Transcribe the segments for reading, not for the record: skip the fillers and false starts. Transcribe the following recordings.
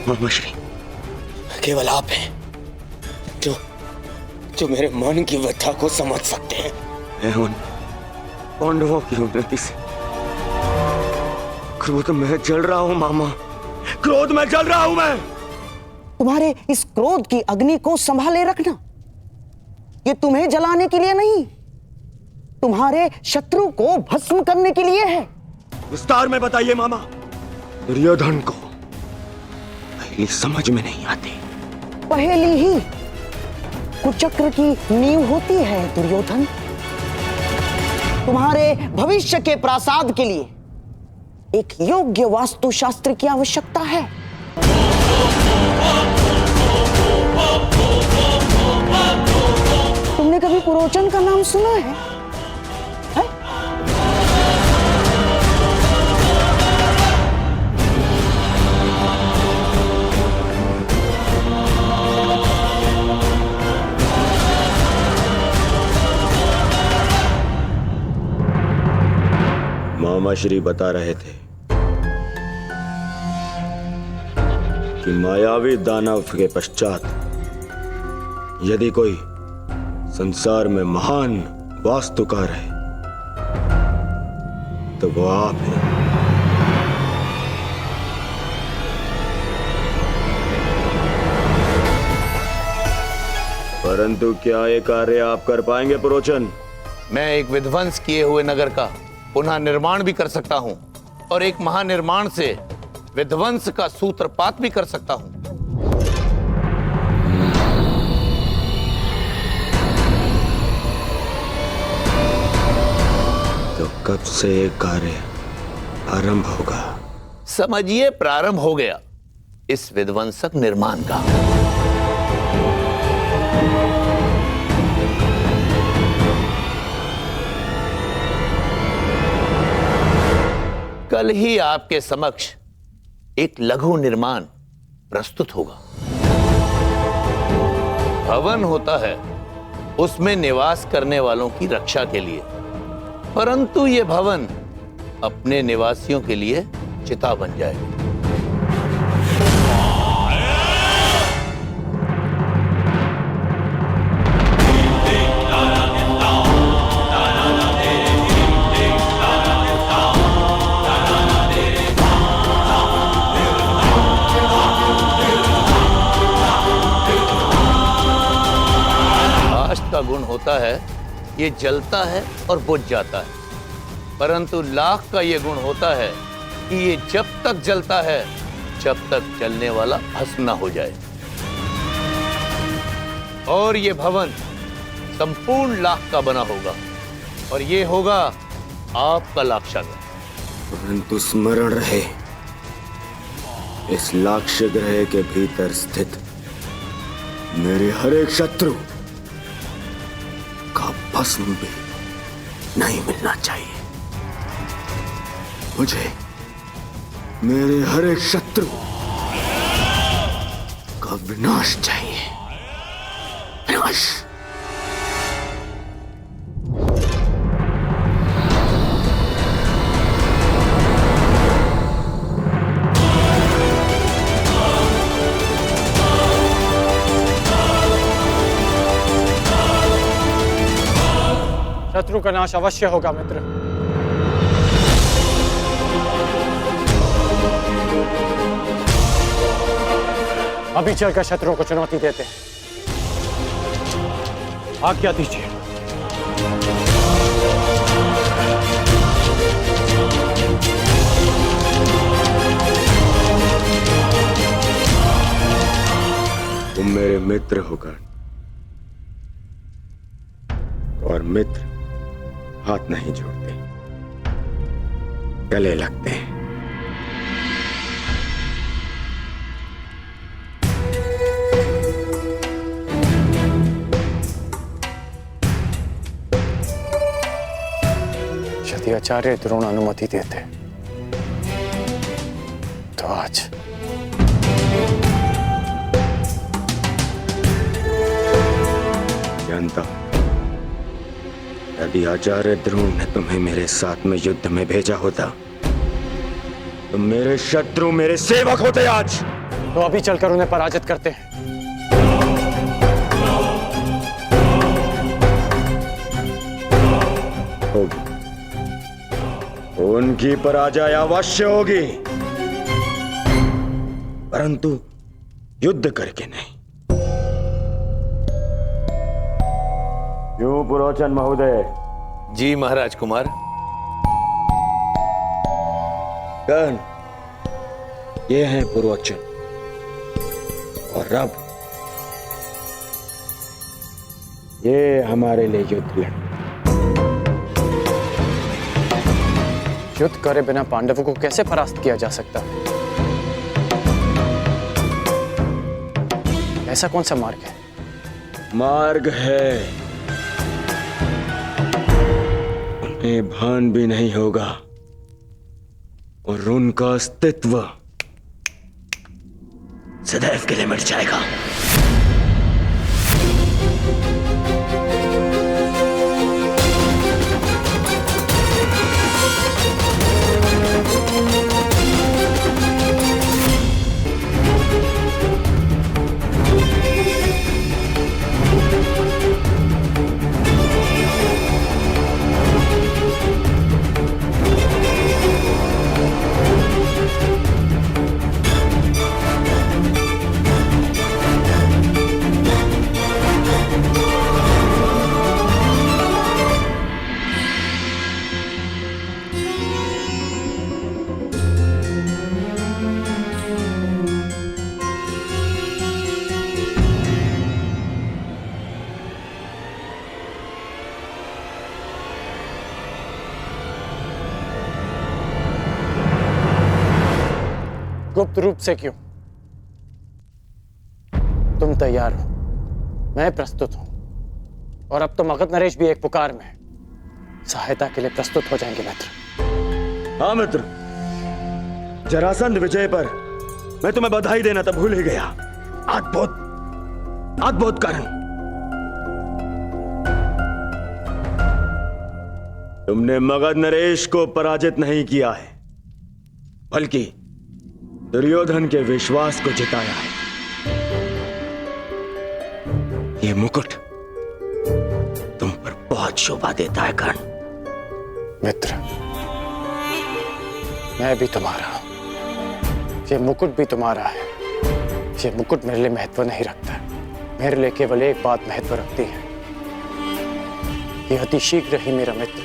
मामा श्री, केवल आप हैं जो मेरे मन की व्यथा को समझ सकते हैं। मैं उन पांडवों की उन्नति से क्रोध में जल रहा हूं मामा, क्रोध में जल रहा हूं मैं। तुम्हारे इस क्रोध की अग्नि को संभाले रखना। ये तुम्हें जलाने के लिए नहीं, तुम्हारे शत्रु को भस्म करने के लिए है। विस्तार में बताइए मामा। दुर्योधन को पहली समझ में नहीं आती। पहली ही कुचक्र की नींव होती है दुर्योधन। तुम्हारे भविष्य के प्रासाद के लिए एक योग्य वास्तुशास्त्र की आवश्यकता है। तुमने कभी पुरोचन का नाम सुना है? मामा श्री बता रहे थे कि मायावी दानव के पश्चात यदि कोई संसार में महान वास्तुकार है तो वो आप हैं। परंतु क्या ये कार्य आप कर पाएंगे पुरोचन? मैं एक विध्वंस किए हुए नगर का पुनः निर्माण भी कर सकता हूं और एक महानिर्माण से विध्वंस का सूत्रपात भी कर सकता हूं। तो कब से ये कार्य आरंभ होगा? समझिए प्रारंभ हो गया इस विध्वंसक निर्माण का। कल ही आपके समक्ष एक लघु निर्माण प्रस्तुत होगा। भवन होता है उसमें निवास करने वालों की रक्षा के लिए, परंतु यह भवन अपने निवासियों के लिए चिता बन जाएगा। का गुण होता है ये जलता है और बुझ जाता है, परंतु लाख का ये गुण होता है कि ये जब तक जलता है जब तक जलने वाला भस्म न हो जाए। और ये भवन संपूर्ण लाख का बना होगा और ये होगा आपका लाक्षागृह। परंतु स्मरण रहे, इस लाक्षागृह के भीतर स्थित मेरे हर एक शत्रु का भस्म भी नहीं मिलना चाहिए। मुझे मेरे हर एक शत्रु का विनाश चाहिए। विनाश। शत्रु का नाश अवश्य होगा मित्र। अभी चलकर शत्रुओं को चुनौती देते हैं। आज्ञा दीजिए। तुम मेरे मित्र होकर और मित्र हाथ नहीं जोड़ते, गले लगते हैं। यदि आचार्य द्रोण अनुमति देते तो आज जानता यदि आचार्य द्रोण ने तुम्हें मेरे साथ में युद्ध में भेजा होता तो मेरे शत्रु मेरे सेवक होते आज। तो अभी चलकर उन्हें पराजित करते हैं। होगी, उनकी पराजय अवश्य होगी, परंतु युद्ध करके नहीं। क्यों पुरोचन महोदय? जी महाराज कुमार। कर्ण, ये हैं पुरोचन और अब ये हमारे लिए युद्ध लड़। युद्ध करे बिना पांडवों को कैसे परास्त किया जा सकता है? ऐसा कौन सा मार्ग है? मार्ग है, उन्हें भान भी नहीं होगा और उनका अस्तित्व सदैव के लिए मिट जाएगा। गुप्त रूप से क्यों? तुम तैयार हो, मैं प्रस्तुत हूं, और अब तो मगध नरेश भी एक पुकार में है। सहायता के लिए प्रस्तुत हो जाएंगे मित्र। हाँ मित्र, जरासंध विजय पर मैं तुम्हें बधाई देना तो भूल ही गया। अद्भुत अद्भुत कर्ण, तुमने मगध नरेश को पराजित नहीं किया है, बल्कि दुर्योधन के विश्वास को जिताया है। ये मुकुट तुम पर बहुत शोभा देता है कर्ण। मित्र, मैं भी तुम्हारा हूं, ये मुकुट भी तुम्हारा है। ये मुकुट मेरे लिए महत्व नहीं रखता, मेरे लिए केवल एक बात महत्व रखती है, कि अति शीघ्र ही मेरा मित्र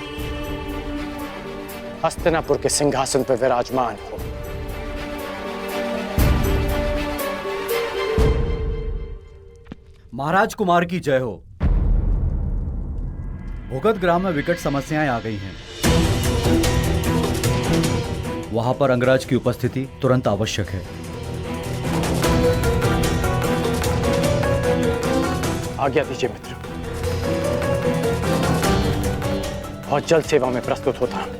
हस्तिनापुर के सिंहासन पर विराजमान हो। महाराज कुमार की जय हो। भोगत ग्राम में विकट समस्याएं आ गई हैं। वहां पर अंगराज की उपस्थिति तुरंत आवश्यक है। आज्ञा दीजिए मित्र, बहुत जल्द सेवा में प्रस्तुत होता हूं।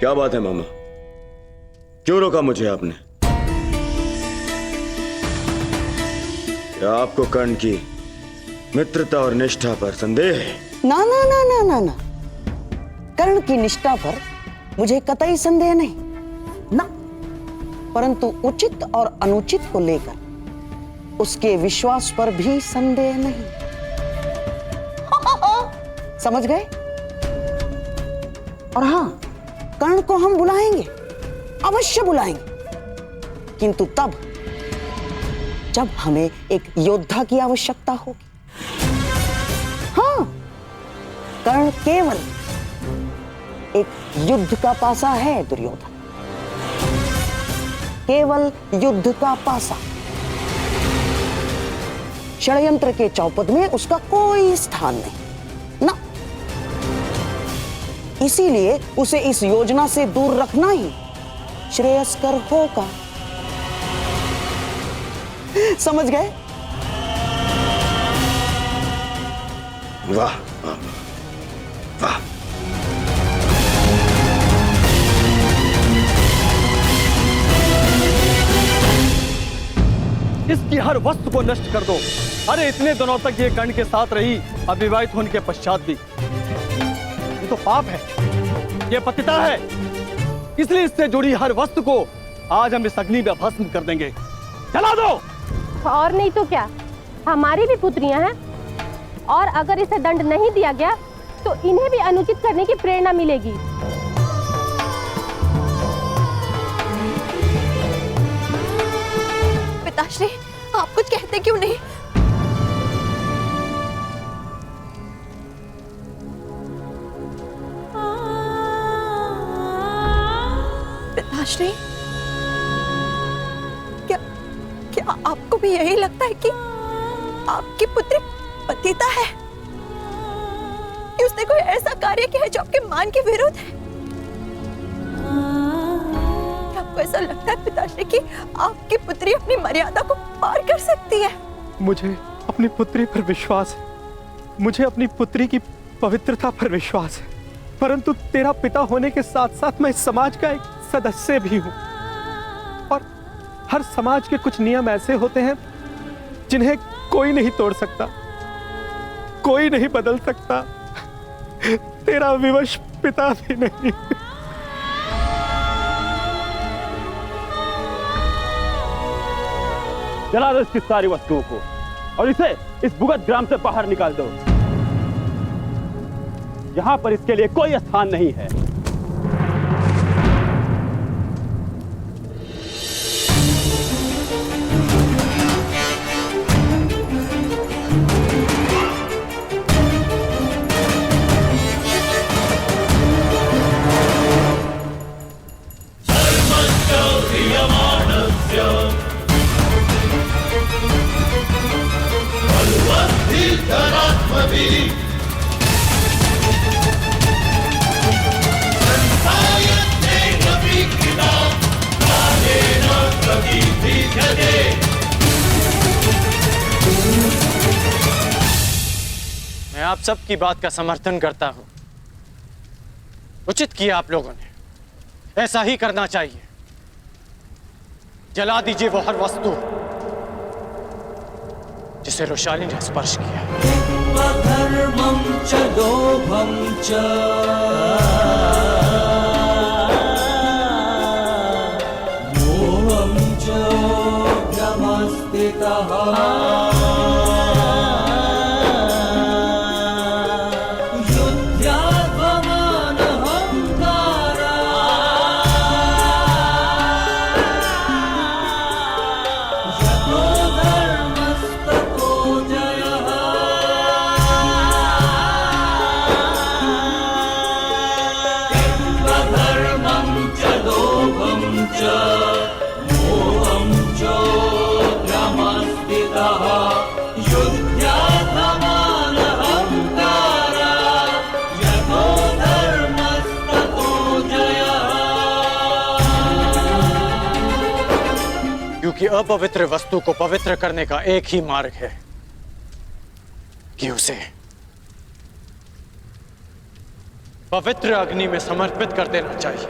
क्या बात है मामा, क्यों रोका मुझे आपने? क्या आपको कर्ण की मित्रता और निष्ठा पर संदेह है? ना ना ना ना ना ना, कर्ण की निष्ठा पर मुझे कतई संदेह नहीं ना, परंतु उचित और अनुचित को लेकर उसके विश्वास पर भी संदेह नहीं। समझ गए? और हां, कर्ण को हम बुलाएंगे, अवश्य बुलाएंगे, किंतु तब जब हमें एक योद्धा की आवश्यकता होगी। हाँ, कर्ण केवल एक युद्ध का पासा है दुर्योधन, केवल युद्ध का पासा। षड्यंत्र के चौपट में उसका कोई स्थान नहीं ना, इसीलिए उसे इस योजना से दूर रखना ही श्रेयस्कर होगा। समझ गए? वाह वाह वाह। हर वस्तु को नष्ट कर दो। अरे इतने दिनों तक ये कर्ण के साथ रही, अविवाहित होने के पश्चात भी। ये तो पाप है, ये पतिता है, इसलिए इससे जुड़ी हर वस्तु को आज हम इस अग्नि में भस्म कर देंगे। जला दो। और नहीं तो क्या, हमारी भी पुत्रियां हैं, और अगर इसे दंड नहीं दिया गया तो इन्हें भी अनुचित करने की प्रेरणा मिलेगी। पिताश्री, आप कुछ कहते क्यों नहीं? पिताश्री, क्या आपको भी यही लगता है कि आपकी पुत्री पतिता है, कि उसने कोई ऐसा कार्य किया है जो आपके मान के विरुद्ध है? क्या आपको ऐसा लगता है पिताश्री कि आपकी पुत्री अपनी मर्यादा को पार कर सकती है? मुझे अपनी पुत्री पर विश्वास है, मुझे अपनी पुत्री की पवित्रता पर विश्वास है, परंतु तेरा पिता होने के साथ साथ मैं इस समाज का एक सदस्य भी हूं, और हर समाज के कुछ नियम ऐसे होते हैं जिन्हें कोई नहीं तोड़ सकता, कोई नहीं बदल सकता, तेरा विवश पिता भी नहीं। जला दो इसकी सारी वस्तुओं को और इसे इस भुगत ग्राम से बाहर निकाल दो। यहां पर इसके लिए कोई स्थान नहीं है। मैं आप सब की बात का समर्थन करता हूं। उचित किया आप लोगों ने, ऐसा ही करना चाहिए। जला दीजिए वो हर वस्तु जिसे रोशाली ने स्पर्श किया। धर्मं च लोभं च मोहं च भ्रमस्थितः क्योंकि अपवित्र वस्तु को पवित्र करने का एक ही मार्ग है कि उसे पवित्र अग्नि में समर्पित कर देना चाहिए।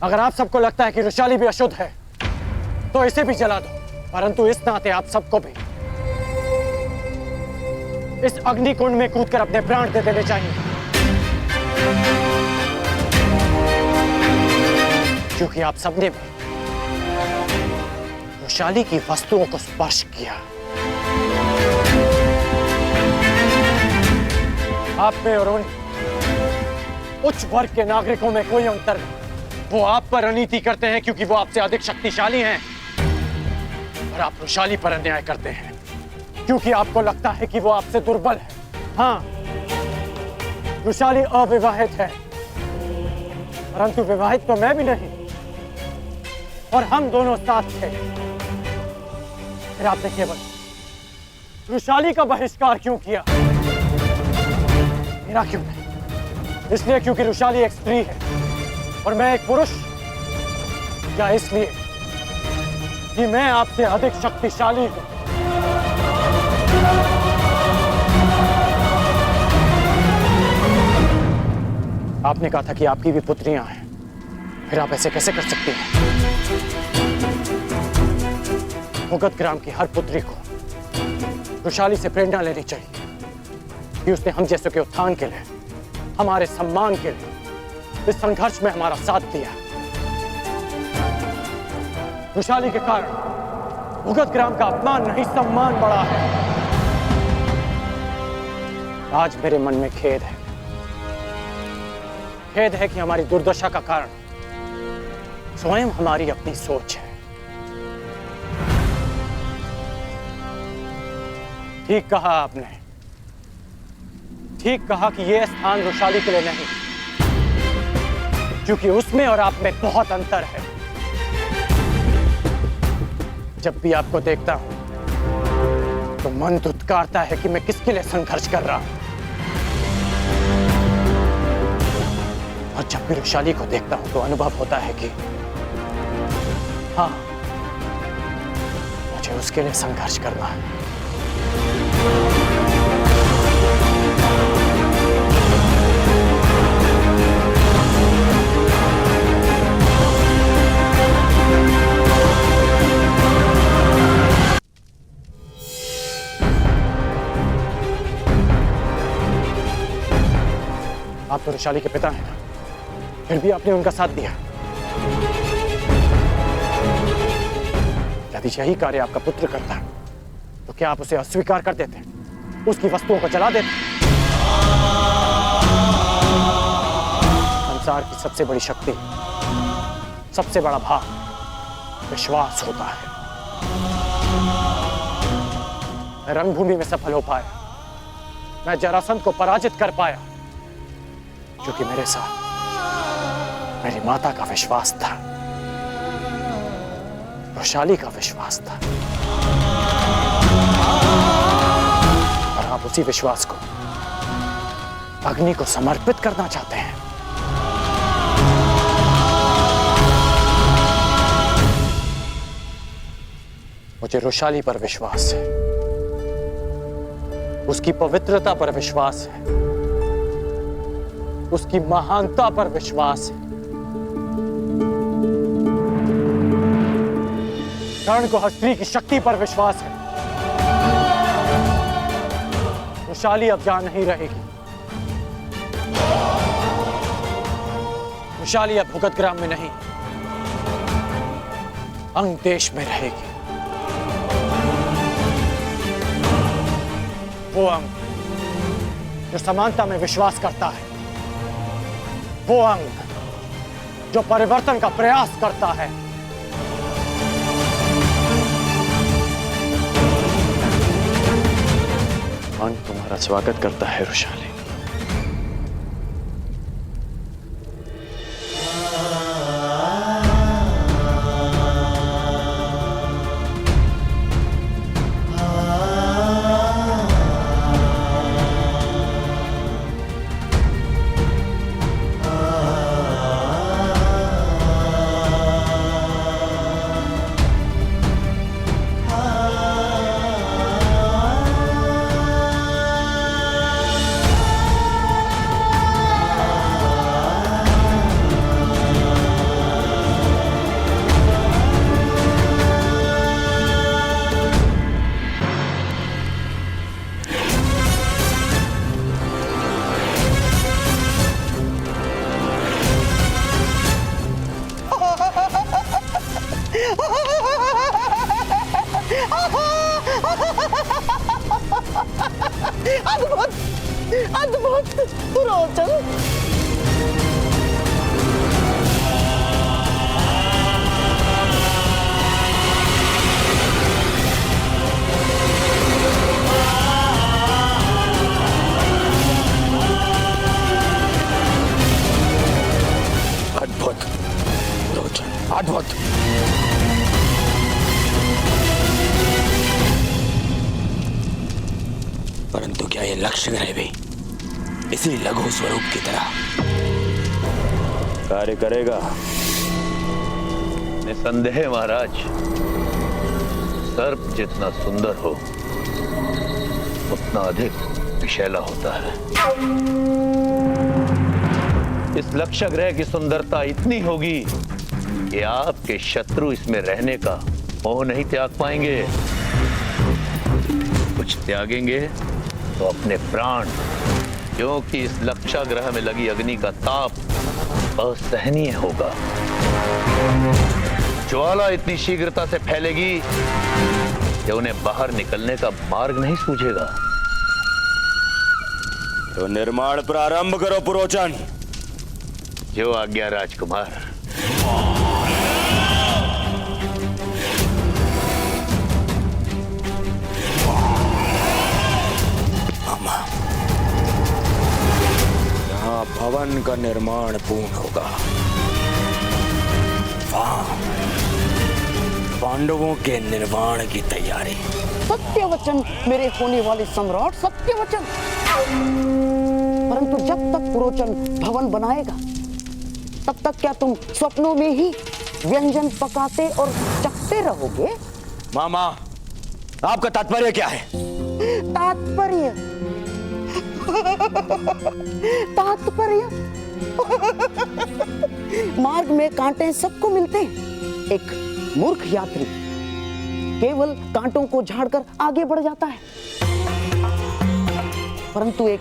अगर आप सबको लगता है कि रोशाली भी अशुद्ध है तो इसे भी जला दो, परंतु इस नाते आप सबको भी इस अग्नि कुंड में कूदकर अपने प्राण दे देने चाहिए, क्योंकि आप सबने भी रोशाली की वस्तुओं को स्पर्श किया। आप में और उन उच्च वर्ग के नागरिकों में कोई अंतर नहीं। वो आप पर अनीति करते हैं क्योंकि वो आपसे अधिक शक्तिशाली हैं, और आप रोशाली पर अन्याय करते हैं क्योंकि आपको लगता है कि वो आपसे दुर्बल है। हाँ, रोशाली अविवाहित है, परंतु विवाहित तो मैं भी नहीं, और हम दोनों साथ थे। फिर आपने केवल रोशाली का बहिष्कार क्यों किया, मेरा क्यों नहीं? इसलिए क्योंकि रोशाली एक स्त्री है और मैं एक पुरुष, या इसलिए कि मैं आपसे अधिक शक्तिशाली हूं। आपने कहा था कि आपकी भी पुत्रियां हैं, फिर आप ऐसे कैसे कर सकती हैं? मुगध ग्राम की हर पुत्री को वृषाली से प्रेरणा लेनी चाहिए कि उसने हम जैसों के उत्थान के लिए, हमारे सम्मान के लिए इस संघर्ष में हमारा साथ दिया। वृषाली के कारण मुगध ग्राम का अपमान नहीं सम्मान बढ़ा है। आज मेरे मन में खेद है। खेद है कि हमारी दुर्दशा का कारण स्वयं हमारी अपनी सोच है। ठीक कहा आपने, ठीक कहा कि यह स्थान वृषाली के लिए नहीं, क्योंकि उसमें और आप में बहुत अंतर है। जब भी आपको देखता हूं तो मन धुतकारता है कि मैं किसके लिए संघर्ष कर रहा हूं, और जब भी वृषाली को देखता हूं तो अनुभव होता है कि हाँ, मुझे उसके लिए संघर्ष करना है। आप तो वृषाली के पिता हैं ना, फिर भी आपने उनका साथ दिया। यदि यही कार्य आपका पुत्र करता तो क्या आप उसे अस्वीकार कर देते, उसकी वस्तुओं को जला देते? संसार की सबसे बड़ी शक्ति, सबसे बड़ा भाव विश्वास होता है। मैं रणभूमि में सफल हो पाया, मैं जरासंध को पराजित कर पाया, क्योंकि मेरे साथ मेरी माता का विश्वास था, वृषाली का विश्वास था, और आप उसी विश्वास को अग्नि को समर्पित करना चाहते हैं। मुझे वृषाली पर विश्वास है, उसकी पवित्रता पर विश्वास है, उसकी महानता पर विश्वास है। कर्ण को हर स्त्री की शक्ति पर विश्वास है। वृषाली अब यहां नहीं रहेगी। वृषाली अब मुगध ग्राम में नहीं, अंग देश में रहेगी। वो अंग जो समानता में विश्वास करता है, वो अंग जो परिवर्तन का प्रयास करता है। मन तुम्हारा स्वागत करता है वृषाली। अद्भुत, अद्भुत रोचन। अद्भुत रोचन, अद्भुत। परंतु क्या ये लक्ष्य ग्रह भी इसी लघु स्वरूप की तरह कार्य करेगा? निसंदेह महाराज, सर्प जितना सुंदर हो उतना अधिक विषैला होता है। इस लक्ष्य ग्रह की सुंदरता इतनी होगी कि आपके शत्रु इसमें रहने का मोह नहीं त्याग पाएंगे। कुछ त्यागेंगे तो अपने प्राण, क्योंकि इस लक्ष्य ग्रह में लगी अग्नि का ताप असहनीय होगा। ज्वाला इतनी शीघ्रता से फैलेगी कि उन्हें बाहर निकलने का मार्ग नहीं सूझेगा। तो निर्माण प्रारंभ करो पुरोचन। जो आज्ञा राजकुमार। मामा, यहाँ भवन का निर्माण पूर्ण होगा, वहां पांडवों के निर्माण की तैयारी। सत्य वचन मेरे होने वाले सम्राट, सत्य वचन। परंतु जब तक पुरोचन भवन बनाएगा तब तक क्या तुम स्वप्नों में ही व्यंजन पकाते और चखते रहोगे? मामा, आपका तात्पर्य क्या है? तात्पर्य तात्पर्य मार्ग में कांटे सबको मिलते हैं। एक मूर्ख यात्री केवल कांटों को झाड़कर आगे बढ़ जाता है, परंतु एक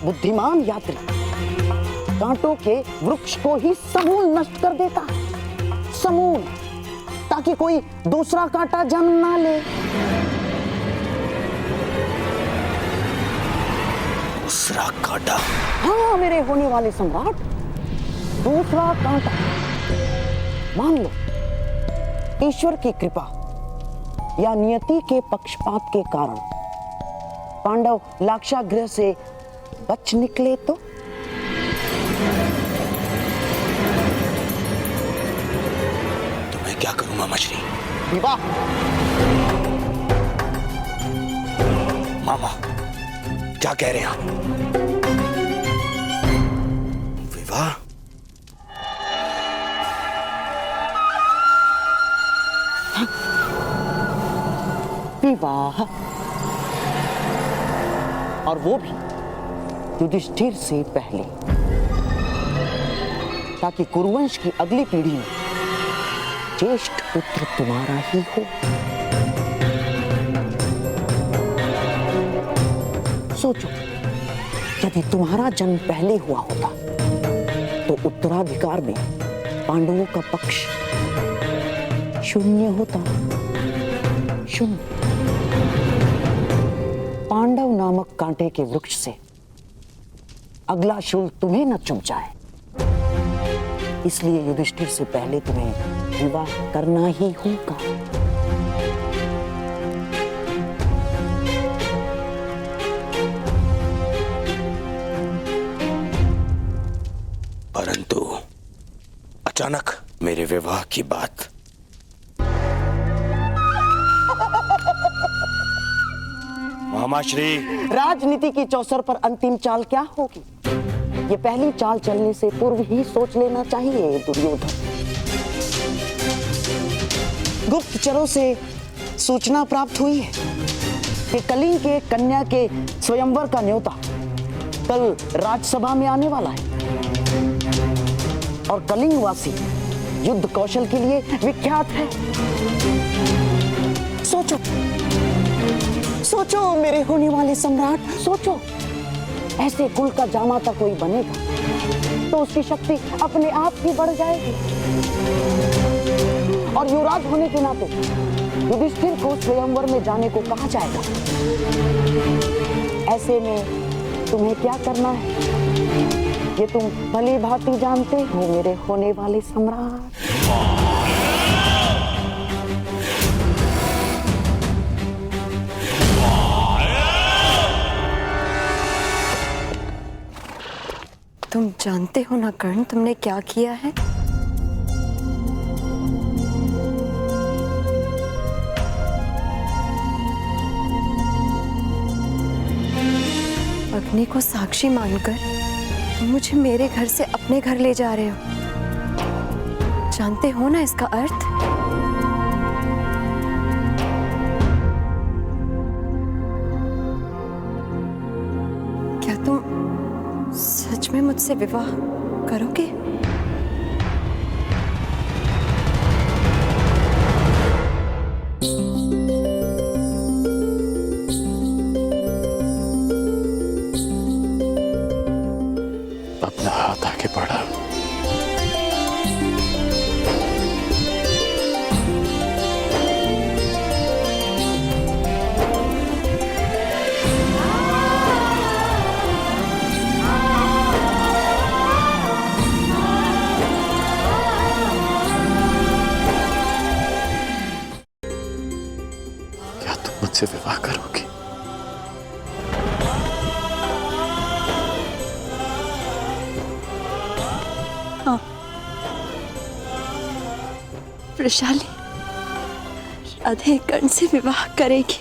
बुद्धिमान यात्री कांटों के वृक्ष को ही समूल नष्ट कर देता है, समूल, ताकि कोई दूसरा कांटा जन्म ना ले। दूसरा कांटा? हाँ मेरे होने वाले सम्राट, दूसरा कांटा। मान लो ईश्वर की कृपा या नियति के पक्षपात के कारण पांडव लाक्षागृह से बच निकले तो? मैं क्या करूं मामा श्री? विवाह। मामा, क्या कह रहे हैं आप? विवाह? विवाह, और वो भी युधिष्ठिर से पहले, ताकि कुरुवंश की अगली पीढ़ी में ज्येष्ठ पुत्र तुम्हारा ही हो। सोचो, यदि तुम्हारा जन्म पहले हुआ होता तो उत्तराधिकार में पांडवों का पक्ष शून्य होता, शून्य। पांडव नामक कांटे के वृक्ष से अगला शूल तुम्हें न चुभ जाए, इसलिए युधिष्ठिर से पहले तुम्हें विवाह करना ही होगा। परंतु अचानक मेरे विवाह की बात। मामा श्री, राजनीति की चौसर पर अंतिम चाल क्या होगी? ये पहली चाल चलने से पूर्व ही सोच लेना चाहिए दुर्योधन। गुप्तचरों से सूचना प्राप्त हुई है कि कलिंग के कन्या के स्वयंवर का न्योता कल राजसभा में आने वाला है, और कलिंगवासी युद्ध कौशल के लिए विख्यात है। सोचो, सोचो मेरे होने वाले सम्राट, सोचो। ऐसे कुल का जामाता कोई बनेगा तो उसकी शक्ति अपने आप ही बढ़ जाएगी, और युवराज होने के नाते युधिष्ठिर को स्वयंवर में जाने को कहा जाएगा। ऐसे में तुम्हें क्या करना है ये तुम भली भांति जानते हो मेरे होने वाले सम्राट। तुम जानते हो ना कर्ण, तुमने क्या किया है? अग्नि को साक्षी मानकर तुम मुझे मेरे घर से अपने घर ले जा रहे हो। जानते हो ना इसका अर्थ? सच में मुझसे विवाह करोगे? अपना हाथ आगे बढ़ा। क्या तुम मुझसे विवाह करोगी? वृषाली राधे कर्ण से विवाह करेगी।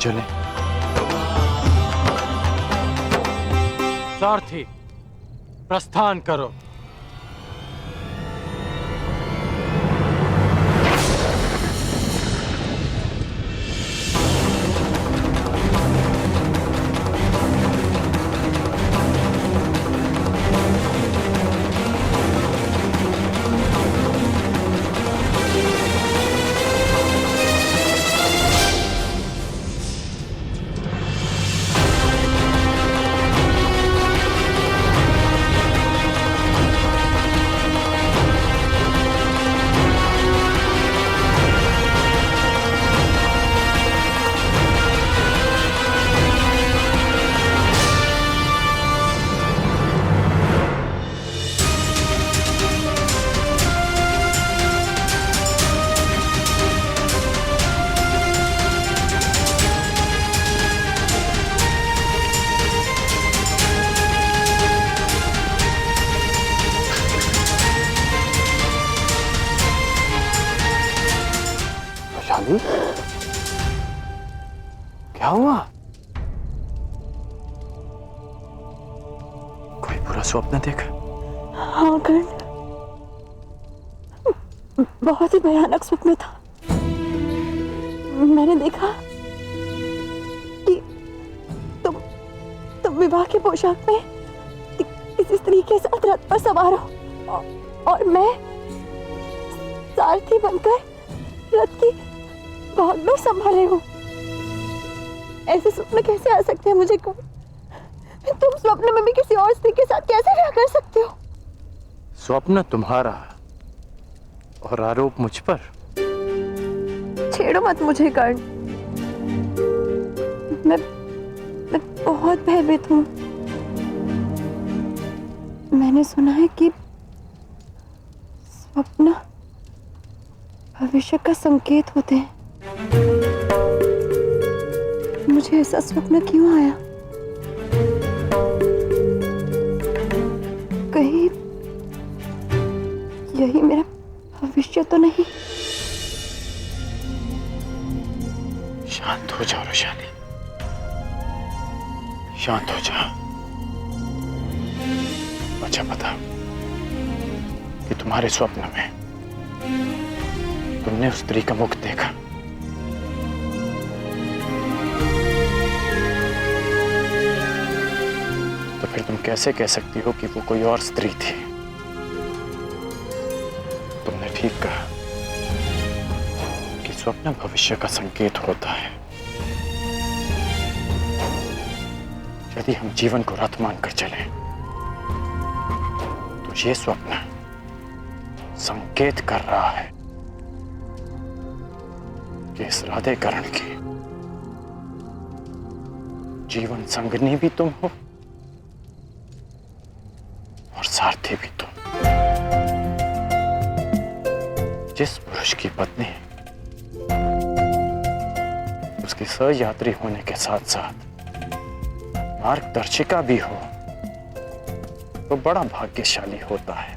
चले। सारथी प्रस्थान करो। वैशाली, क्या हुआ? कोई बुरा स्वप्न देखा? हाँ कर्ण, बहुत ही भयानक स्वप्न था। मैंने देखा कि तुम विवाह के पोशाक में किसी स्त्री के साथ रथ पर सवार हो और मैं सारथी बनकर रथ की भाग में संभाले हूँ। ऐसे स्वप्न कैसे आ सकते हैं मुझे को? तुम स्वप्न में भी किसी और स्त्री के साथ कैसे विवाह कर सकते हो? स्वप्न तुम्हारा और आरोप मुझ पर। छेड़ो मत मुझे कर्ण। मैं बहुत भयभीत हूँ। मैंने सुना है कि स्वप्न भविष्य का संकेत होते हैं। मुझे ऐसा स्वप्न क्यों आया? कहीं यही मेरा भविष्य तो नहीं? शांत हो जाओ वैशाली, शांत हो जाओ। अच्छा पता कि तुम्हारे स्वप्न में तुमने उस स्त्री का मुख देखा। तो फिर तुम कैसे कह सकती हो कि वो कोई और स्त्री थी? तुमने ठीक कहा कि स्वप्न भविष्य का संकेत होता है। यदि हम जीवन को रथ मानकर चलें, तो ये स्वप्न संकेत कर रहा है कि इस राधे कर्ण की जीवन संगनी भी तुम हो और सारथी भी तुम। जिस पुरुष की पत्नी उसकी सहयात्री होने के साथ साथ मार्गदर्शिका भी हो तो बड़ा भाग्यशाली होता है।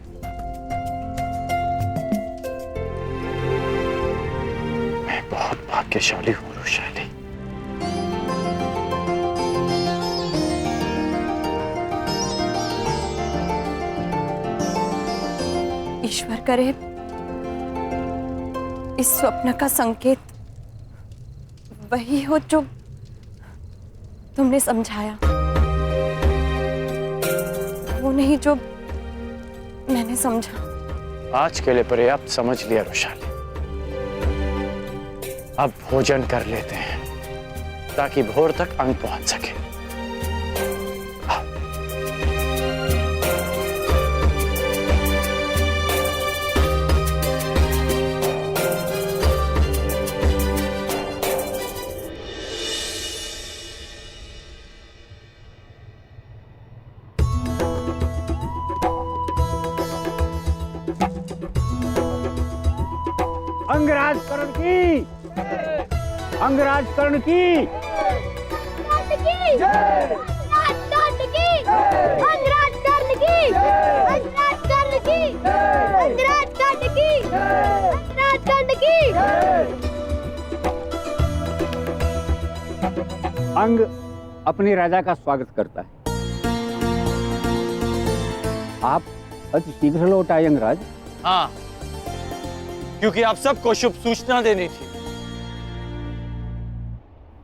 मैं बहुत भाग्यशाली हूं रुशाली। ईश्वर करे इस स्वप्न का संकेत वही हो जो तुमने समझाया, वो नहीं जो मैंने समझा। आज के लिए पर्याप्त समझ लिया रुशाली। अब भोजन कर लेते हैं ताकि भोर तक अंग पहुंच सके। अंगराज कर्ण की, अंगराज कर्ण की, अंग अपने राजा का स्वागत करता है। आप अति शीघ्र लौट आए अंगराज। हाँ, क्योंकि आप सबको शुभ सूचना देनी थी।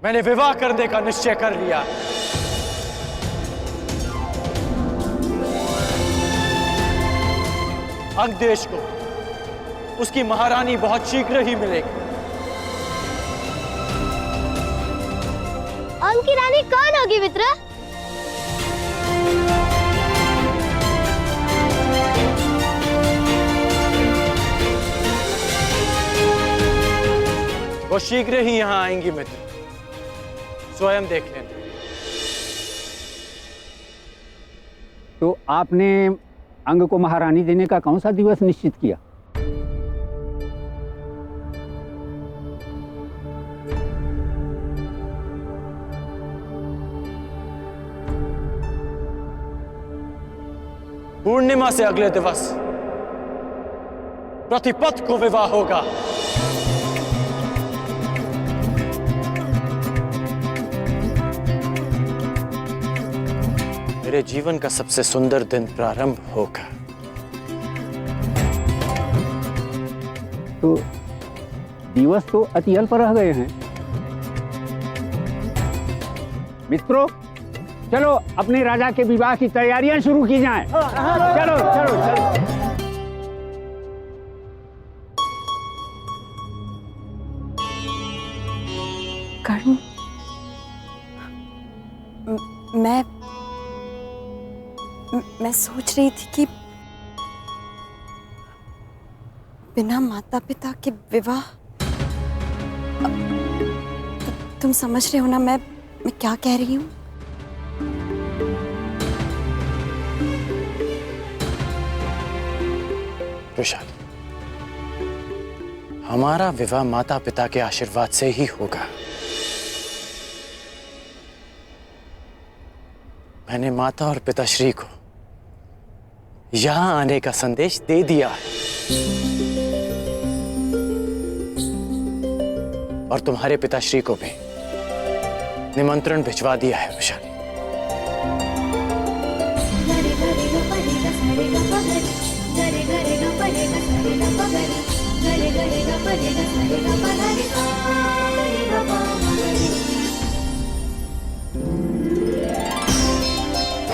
मैंने विवाह करने का निश्चय कर लिया। अंग देश को उसकी महारानी बहुत शीघ्र ही मिलेगी। अंग की रानी कौन होगी मित्र? वो शीघ्र ही यहां आएंगी मित्र, स्वयं देख लेना। तो आपने अंग को महारानी देने का कौन सा दिवस निश्चित किया? पूर्णिमा से अगले दिवस प्रतिपद को विवाह होगा। मेरे जीवन का सबसे सुंदर दिन प्रारंभ होगा। तो दिवस तो अति अल्प रह गए हैं। मित्रों, चलो अपने राजा के विवाह की तैयारियां शुरू की जाएं। चलो चलो चलो। कर्ण, मैं सोच रही थी कि बिना माता पिता के विवाह, तुम समझ रहे हो ना मैं क्या कह रही हूँ? रुशाली, हमारा विवाह माता पिता के आशीर्वाद से ही होगा। मैंने माता और पिताश्री को यहां आने का संदेश दे दिया है और तुम्हारे पिताश्री को भी निमंत्रण भिजवा दिया है रुशाली।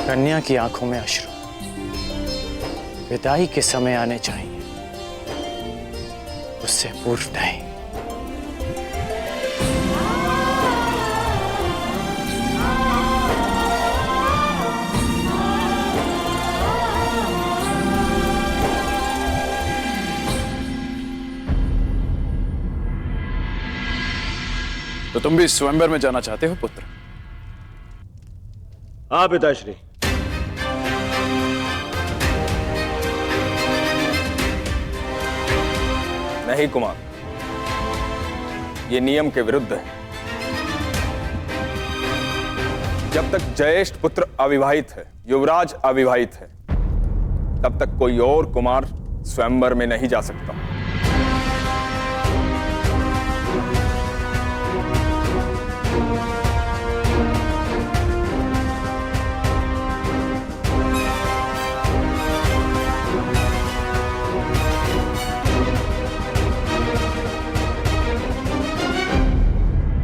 कन्या की आंखों में अश्रु विदाई के समय आने चाहिए, उससे पूर्व नहीं। तो तुम भी स्वयंवर में जाना चाहते हो पुत्र? हाँ पिताश्री। नहीं कुमार, ये नियम के विरुद्ध है। जब तक ज्येष्ठ पुत्र अविवाहित है, युवराज अविवाहित है, तब तक कोई और कुमार स्वयंवर में नहीं जा सकता।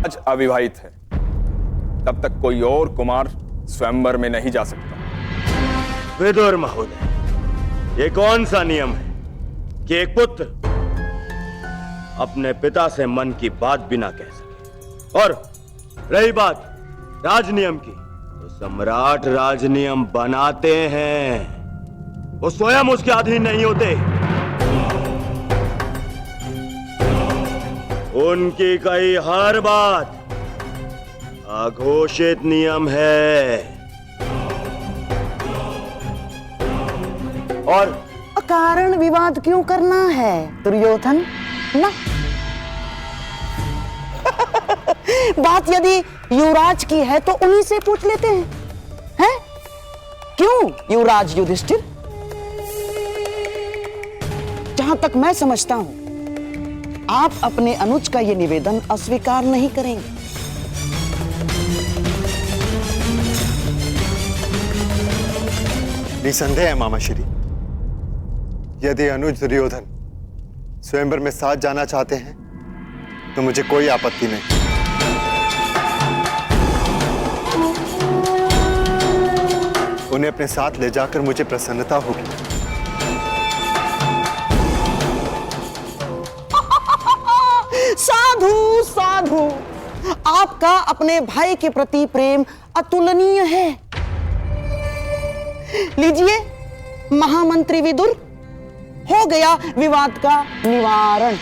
आज अविवाहित है, तब तक कोई और कुमार स्वयंवर में नहीं जा सकता। विदुर महोदय, ये कौन सा नियम है कि एक पुत्र अपने पिता से मन की बात भी ना कह सके? और रही बात राजनियम की, तो सम्राट राजनियम बनाते हैं, वो स्वयं उसके अधीन नहीं होते। उनकी कही हर बात अघोषित नियम है। और अकारण विवाद क्यों करना है दुर्योधन? ना बात यदि युवराज की है तो उन्हीं से पूछ लेते हैं। क्यों युवराज युधिष्ठिर? जहां तक मैं समझता हूं, आप अपने अनुज का यह निवेदन अस्वीकार नहीं करेंगे। निसंदेह है मामाश्री, यदि अनुज दुर्योधन स्वयंवर में साथ जाना चाहते हैं तो मुझे कोई आपत्ति नहीं। उन्हें अपने साथ ले जाकर मुझे प्रसन्नता होगी। साधु साधु, आपका अपने भाई के प्रति प्रेम अतुलनीय है। लीजिए महामंत्री विदुर, हो गया विवाद का निवारण।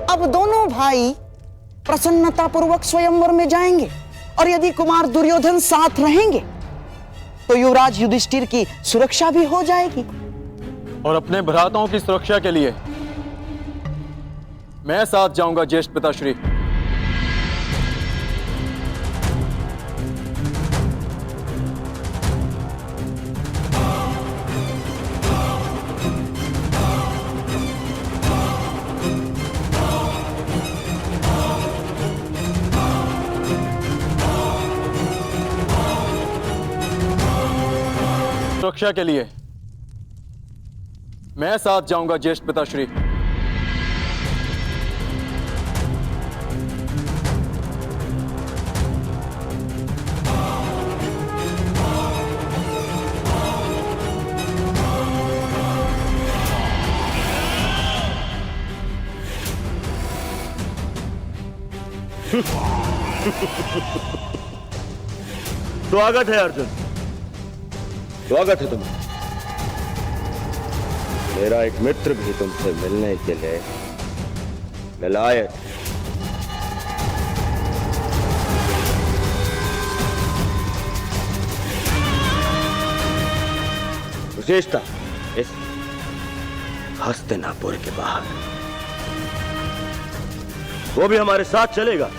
अब दोनों भाई प्रसन्नतापूर्वक स्वयंवर में जाएंगे, और यदि कुमार दुर्योधन साथ रहेंगे तो युवराज युधिष्ठिर की सुरक्षा भी हो जाएगी। और अपने भ्राताओं की सुरक्षा के लिए मैं साथ जाऊंगा ज्येष्ठ पिताश्री। सुरक्षा के लिए मैं साथ जाऊंगा ज्येष्ठ पिताश्री। स्वागत है अर्जुन, स्वागत है तुम्हें। मेरा एक मित्र भी तुमसे मिलने के लिए ललायत है। विशेषता इस हस्तिनापुर के बाहर, वो भी हमारे साथ चलेगा।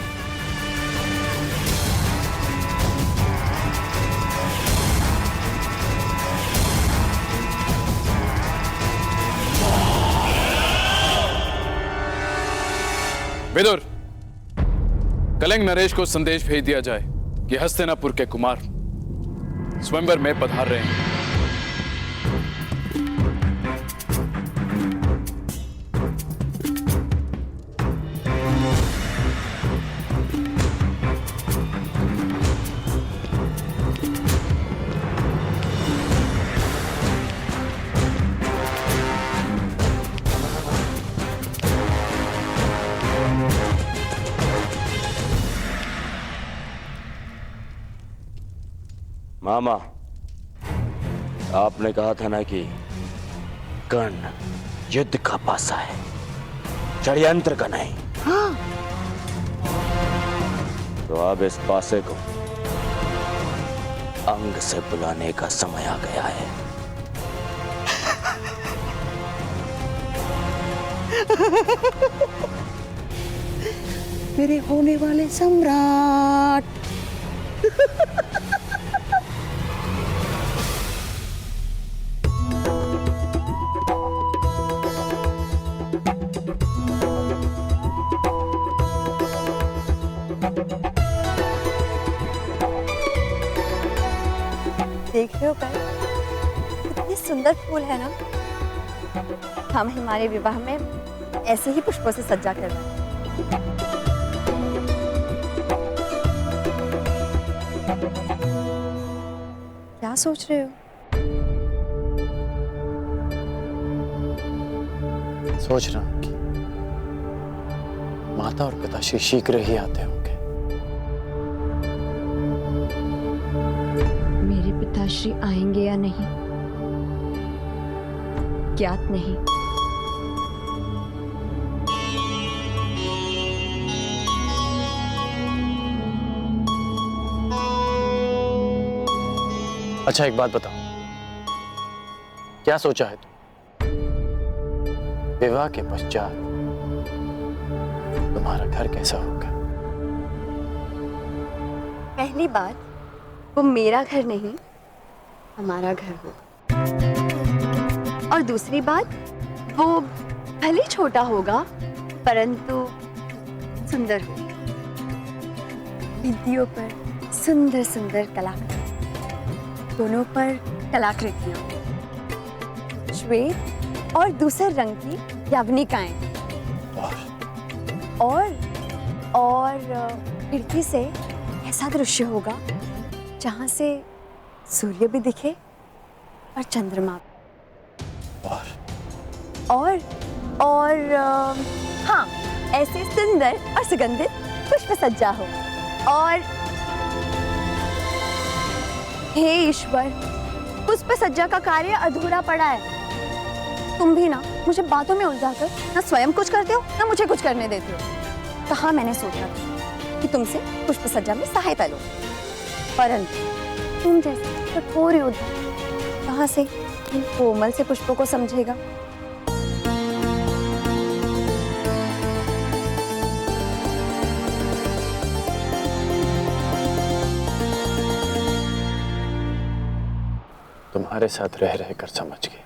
विदुर, कलिंग नरेश को संदेश भेज दिया जाए कि हस्तिनापुर के कुमार स्वयंवर में पधार रहे हैं। मामा, आपने कहा था ना कि कर्ण युद्ध का पासा है, षड्यंत्र का नहीं। हाँ। तो अब इस पासे को अंग से बुलाने का समय आ गया है। मेरे होने वाले सम्राट। देख रहे हो कर, कितने सुंदर फूल है ना। हम हमारे विवाह में ऐसे ही पुष्पों से सज्जा करवाएं। क्या सोच रहे हो? सोच रहा हूं कि माता और पिताश्री शीघ्र ही आते होंगे। मेरे पिताश्री आएंगे या नहीं ज्ञात नहीं। अच्छा एक बात बताओ, क्या सोचा है तुम? विवाह के पश्चात तुम्हारा घर कैसा होगा? पहली बात, वो मेरा घर नहीं हमारा घर होगा। और दूसरी बात, वो भले छोटा होगा परंतु सुंदर होगा। भित्तियों पर सुंदर सुंदर कलाकृति, दोनों पर कलाकृतियां, श्वेत और दूसरे रंग की यवनिकाएं, और खिड़की से ऐसा दृश्य होगा जहां से सूर्य भी दिखे और चंद्रमा भी। और हाँ, ऐसे सुंदर और सुगंधित पुष्प सज्जा हो। और हे ईश्वर, पुष्प सज्जा का कार्य अधूरा पड़ा है। तुम भी ना मुझे बातों में उलझाकर ना स्वयं कुछ करते हो ना मुझे कुछ करने देते हो। कहाँ मैंने सोचा था कि तुमसे पुष्प सज्जा में सहायता लो, परंतु तुम जैसे कठोर योद्धा कहाँ से इन कोमल से पुष्पों को समझेगा। तुम्हारे साथ रह रहकर समझ गया।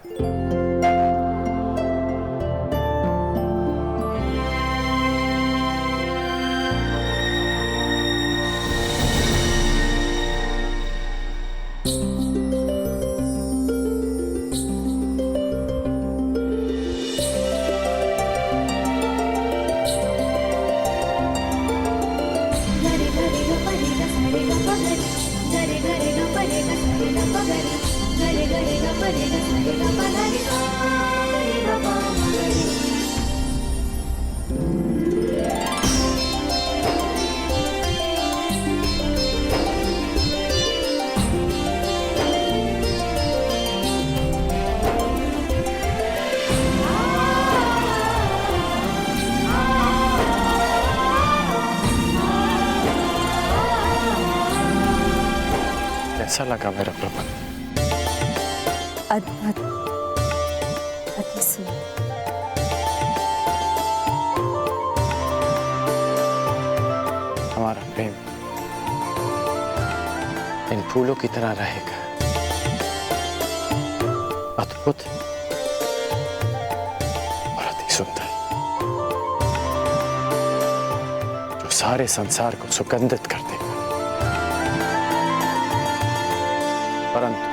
कैसा लगा मेरा प्रबंध? अद्भुत, अति सुंदर। हमारा प्रेम इन फूलों की तरह रहेगा, अद्भुत और अति सुंदर, जो सारे संसार को सुगंधित कर देगा। परंतु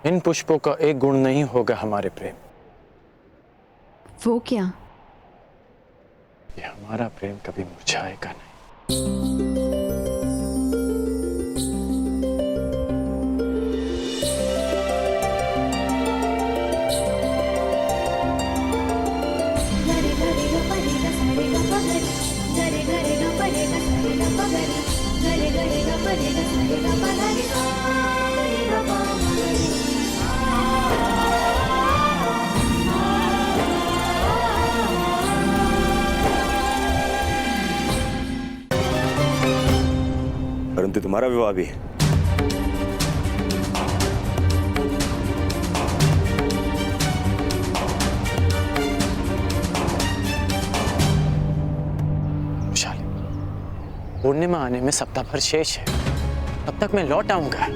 इन पुष्पों का एक गुण नहीं होगा हमारे प्रेम। वो क्या? ये हमारा प्रेम कभी मुरझाएगा नहीं। परंतु तुम्हारा विवाह भी है। पूर्णिमा आने में सप्ताह भर शेष है, तब तक मैं लौट आऊंगा।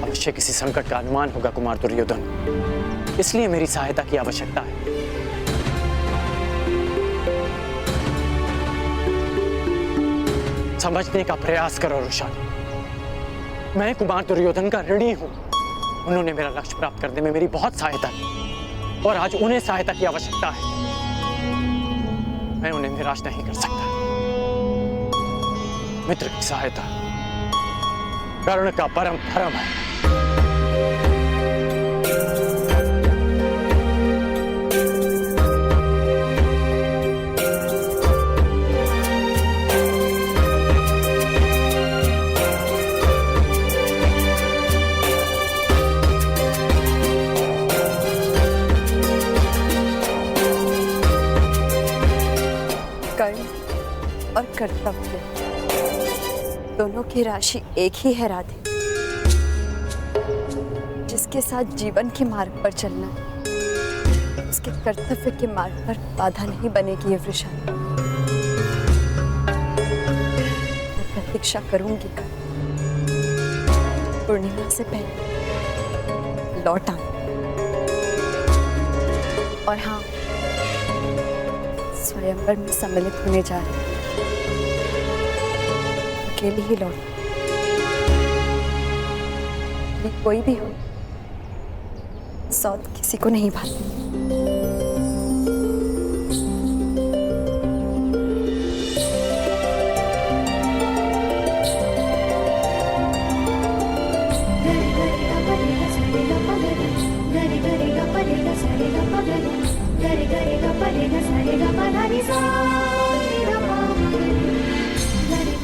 अवश्य किसी संकट का अनुमान होगा कुमार दुर्योधन, इसलिए मेरी सहायता की आवश्यकता है। समझने का प्रयास करो रोशानी, मैं कुमार दुर्योधन का ऋणी हूं। उन्होंने मेरा लक्ष्य प्राप्त करने में मेरी बहुत सहायता की और आज उन्हें सहायता की आवश्यकता है। मैं उन्हें निराश नहीं कर सकता। मित्र की सहायता कर्ण का परम धर्म है। और कर्तव्य दोनों की राशि एक ही है राधे। जिसके साथ जीवन के मार्ग पर चलना है, उसके कर्तव्य के मार्ग पर बाधा नहीं बनेगी ये वृषाली। मैं प्रतीक्षा करूंगी कल पूर्णिमा से पहले लौट आऊं। और हाँ, स्वयंवर में सम्मिलित होने जा रहे हैं, अकेले ही लौट। कोई भी हो, सौत किसी को नहीं भाती।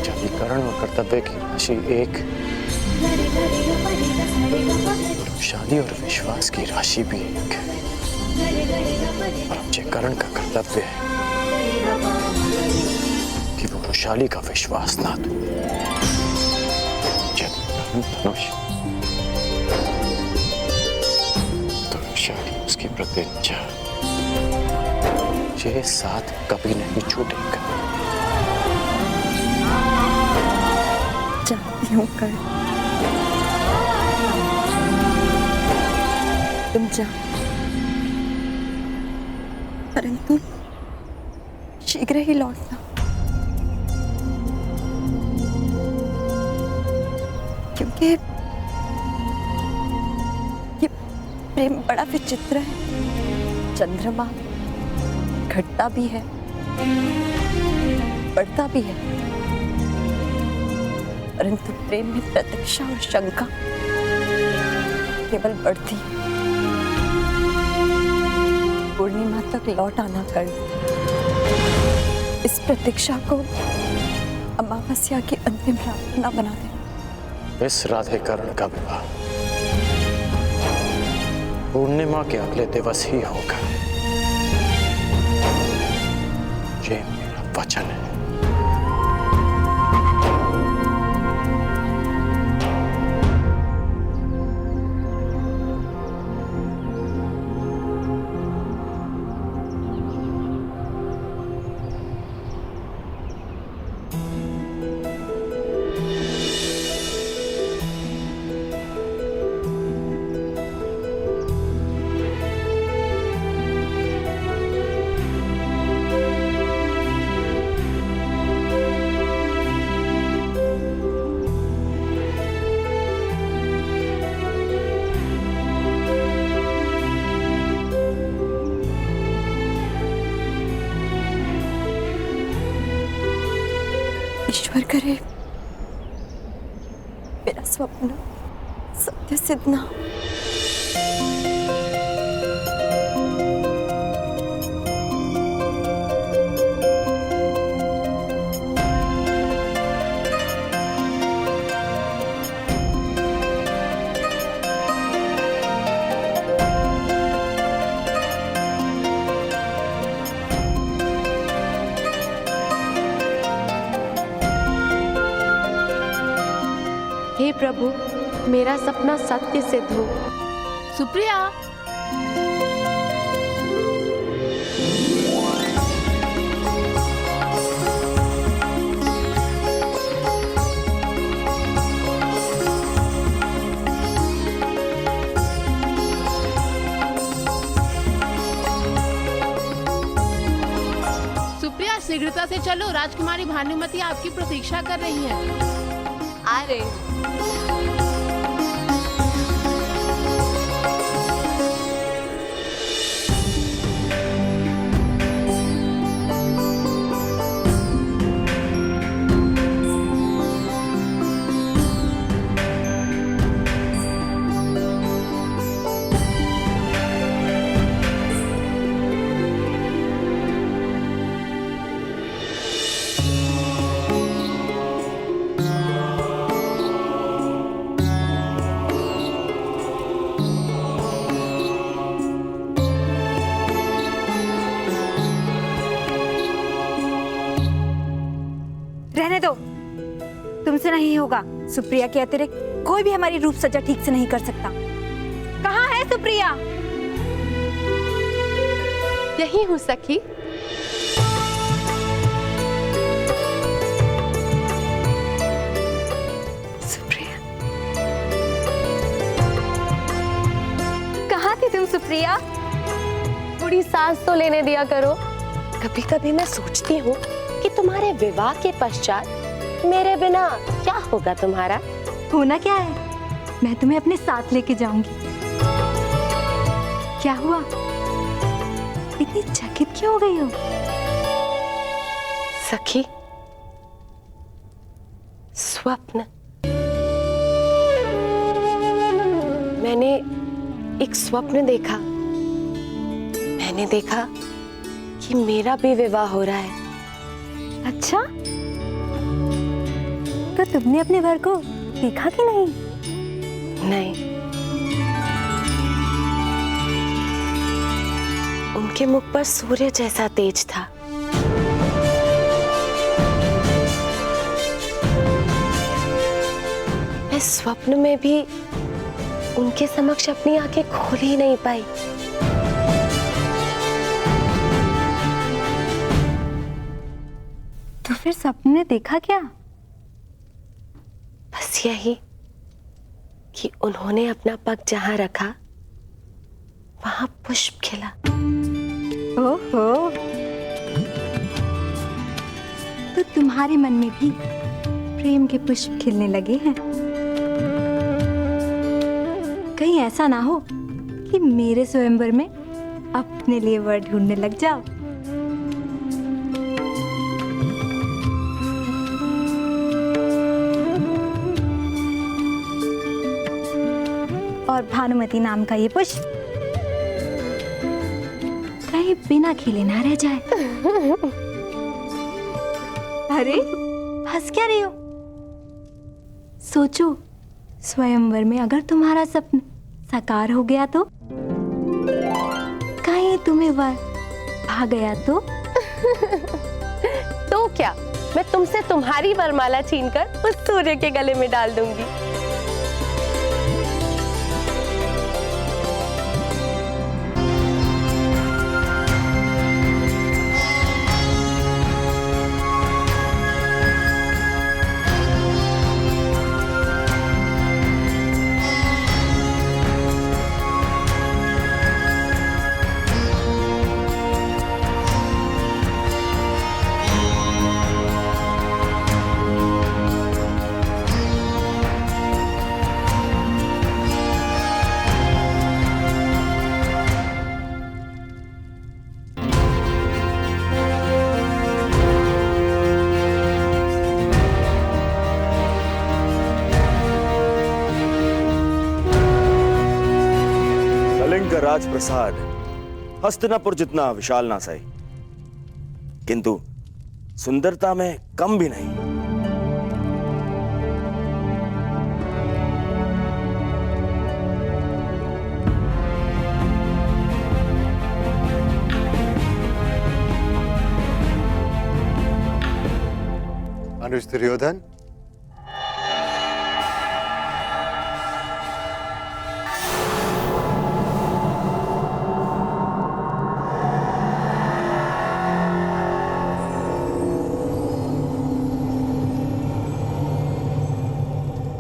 जब कर्ण और कर्तव्य की राशि एक, शादी और विश्वास की राशि भी एक है। और अब जो कर्ण का कर्तव्य है कि वो वृषाली का विश्वास ना दो। जब धनुष तो वृषाली उसकी प्रतिज्ञा ये साथ कभी नहीं छूटेगा। जानती हूँ कर्ण, तुम जाओ, परंतु शीघ्र ही लौटना, क्योंकि ये प्रेम बड़ा विचित्र है। चंद्रमा घटता भी है, बढ़ता भी है, परंतु प्रेम में प्रतीक्षा और शंका केवल बढ़ती है। पूर्णिमा तक लौट आना कर, इस प्रतीक्षा को अमावस्या की अंतिम रात न बना दे। इस राधे कर्ण का विवाह पूर्णिमा के अगले दिवस ही होगा। ये मेरा वचन है। ईश्वर करे मेरा स्वप्न सत्य सिद्ध ना हो। हे प्रभु, मेरा सपना सत्य सिद्ध हो। सुप्रिया, शीघ्रता से चलो, राजकुमारी भानुमति आपकी प्रतीक्षा कर रही हैं। आ रहे। रहने दो, तुमसे नहीं होगा। सुप्रिया के अतिरिक्त कोई भी हमारी रूप सज्जा ठीक से नहीं कर सकता। कहाँ है सुप्रिया? यही हूँ सखी। सुप्रिया, कहाँ थी तुम सुप्रिया? थोड़ी सांस तो लेने दिया करो। कभी कभी मैं सोचती हूँ कि तुम्हारे विवाह के पश्चात मेरे बिना क्या होगा तुम्हारा। होना क्या है, मैं तुम्हें अपने साथ लेके जाऊंगी। क्या हुआ, इतनी चकित क्यों हो गई हो? सखी, स्वप्न। मैंने एक स्वप्न देखा। मैंने देखा कि मेरा भी विवाह हो रहा है। अच्छा, तो तुमने अपने वर को देखा कि नहीं? नहीं। उनके मुख पर सूर्य जैसा तेज था। मैं स्वप्न में भी उनके समक्ष अपनी आंखें खोल ही नहीं पाई। तो फिर सपने ने देखा क्या? बस यही कि उन्होंने अपना पग जहां रखा वहां पुष्प खिला। ओहो, तो तुम्हारे मन में भी प्रेम के पुष्प खिलने लगे हैं। कहीं ऐसा ना हो कि मेरे स्वयंवर में अपने लिए वर ढूंढने लग जाओ। और भानुमति नाम का ये पुष्प कहीं बिना खिले ना रह जाए। अरे, हंस क्या रही हो? सोचो, स्वयंवर में अगर तुम्हारा सपना साकार हो गया तो? कहीं तुम्हें वर भा गया तो? तो क्या, मैं तुमसे तुम्हारी वरमाला छीनकर उस सूर्य के गले में डाल दूंगी। राजप्रसाद हस्तिनापुर जितना विशाल ना सही, किंतु सुंदरता में कम भी नहीं। अनुज दुर्योधन,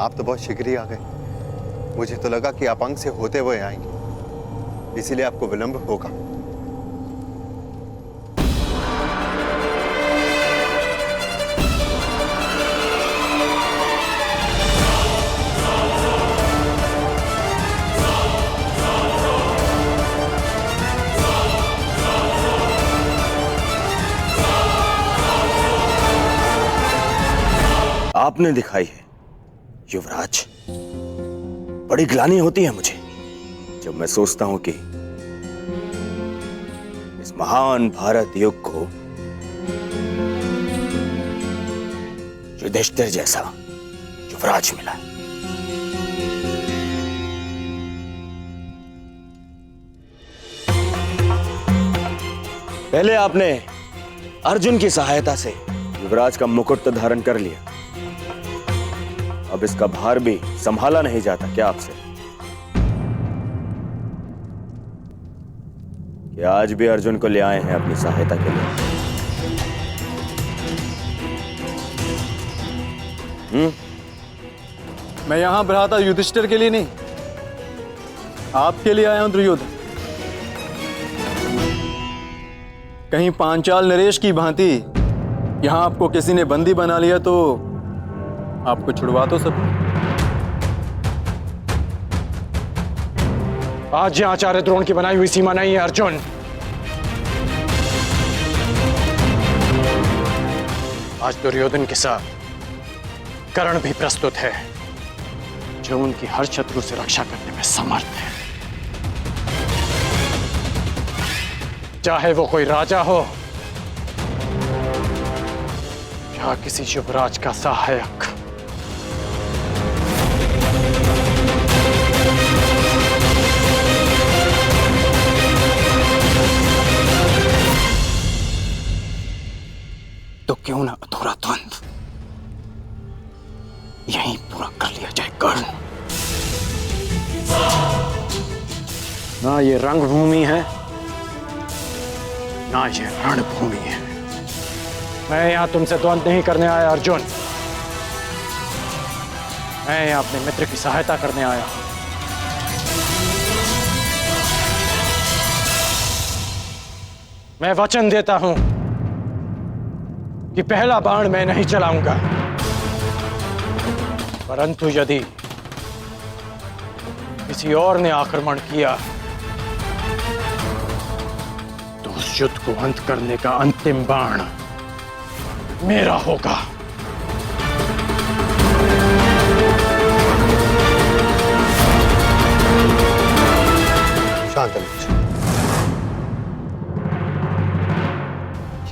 आप तो बहुत शीघ्र ही आ गए। मुझे तो लगा कि आप अंग से होते हुए आएंगे, इसीलिए आपको विलंब होगा। आपने दिखाई है युवराज। बड़ी ग्लानि होती है मुझे जब मैं सोचता हूं कि इस महान भारत युग को युधिष्ठिर जैसा युवराज मिला। पहले आपने अर्जुन की सहायता से युवराज का मुकुट तो धारण कर लिया, अब इसका भार भी संभाला नहीं जाता क्या आपसे? कि आज भी अर्जुन को ले आए हैं अपनी सहायता के लिए? मैं यहां भ्राता युधिष्ठिर के लिए नहीं, आपके लिए आया हूं दुर्योधन। कहीं पांचाल नरेश की भांति यहां आपको किसी ने बंदी बना लिया तो आपको छुड़वा तो सब। आज यह आचार्य द्रोण की बनाई हुई सीमा नहीं है अर्जुन। आज दुर्योधन के साथ कर्ण भी प्रस्तुत है, जो उनकी हर शत्रु से रक्षा करने में समर्थ है, चाहे वो कोई राजा हो या किसी युवराज का सहायक। तो क्यों ना अधूरा द्वंद्व यहीं पूरा कर लिया जाए कर्ण। ना ये रंगभूमि है ना ये रणभूमि है। मैं यहां तुमसे द्वंद्व नहीं करने आया अर्जुन, मैं यहां अपने मित्र की सहायता करने आया हूं। मैं वचन देता हूं कि पहला बाण मैं नहीं चलाऊंगा, परंतु यदि किसी और ने आक्रमण किया तो उस युद्ध को अंत करने का अंतिम बाण मेरा होगा। शांत अनुज,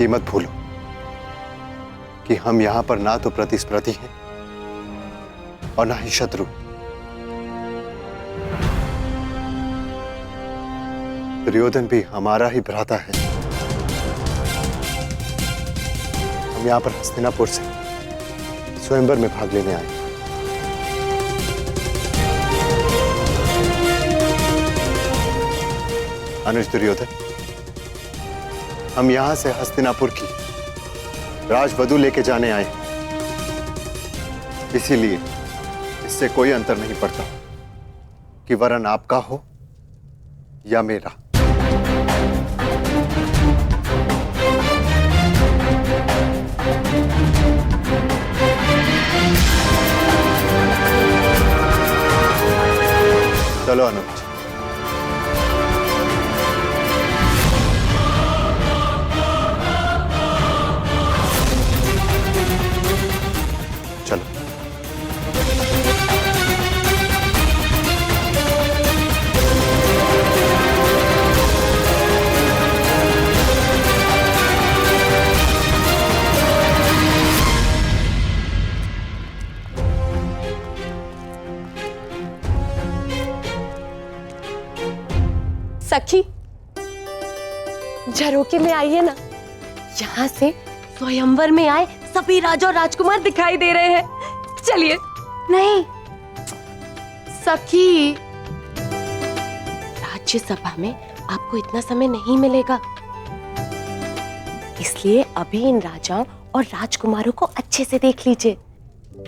ये मत भूलो कि हम यहां पर ना तो प्रतिस्पर्धी हैं और ना ही शत्रु। दुर्योधन भी हमारा ही भ्राता है। हम यहां पर हस्तिनापुर से स्वयंवर में भाग लेने आए। अनुज दुर्योधन, हम यहां से हस्तिनापुर की राजवधु लेके जाने आए, इसीलिए इससे कोई अंतर नहीं पड़ता कि वरन आपका हो या मेरा। चलो अनुज। चलो। सखी, झरोके में आइए ना, यहाँ से स्वयंवर में आए सभी राजा और राजकुमार दिखाई दे रहे हैं। चलिए। नहीं सखी, राज्यसभा में आपको इतना समय नहीं मिलेगा, इसलिए अभी इन राजाओं और राजकुमारों को अच्छे से देख लीजिए,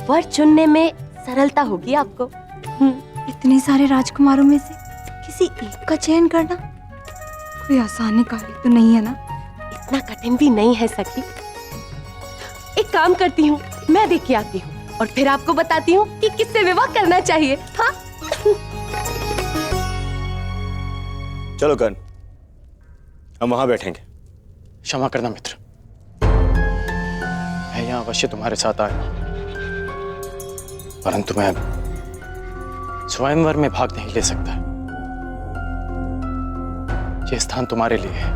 वर चुनने में सरलता होगी आपको। इतने सारे राजकुमारों में से किसी एक का चयन करना कोई आसान कार्य तो नहीं है ना? इतना कठिन भी नहीं है सखी। एक काम करती हूँ, मैं देख के आती हूँ और फिर आपको बताती हूँ कि किससे विवाह करना चाहिए। हाँ? चलो कर्ण, हम वहां बैठेंगे। क्षमा करना मित्र, मैं यहां अवश्य तुम्हारे साथ आया, परंतु मैं स्वयंवर में भाग नहीं ले सकता। यह स्थान तुम्हारे लिए है।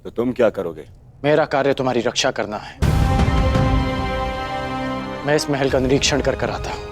तो तुम क्या करोगे? मेरा कार्य तुम्हारी रक्षा करना है। मैं इस महल का निरीक्षण कर आता हूं।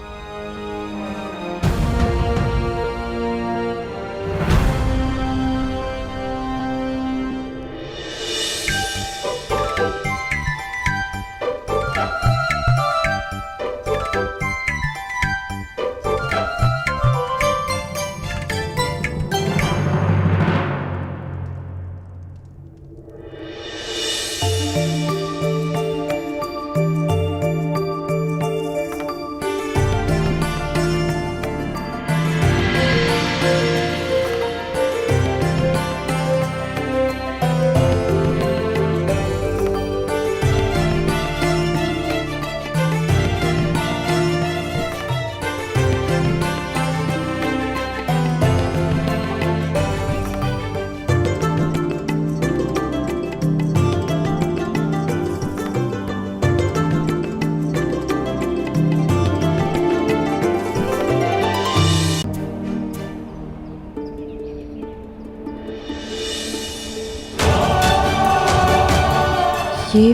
ये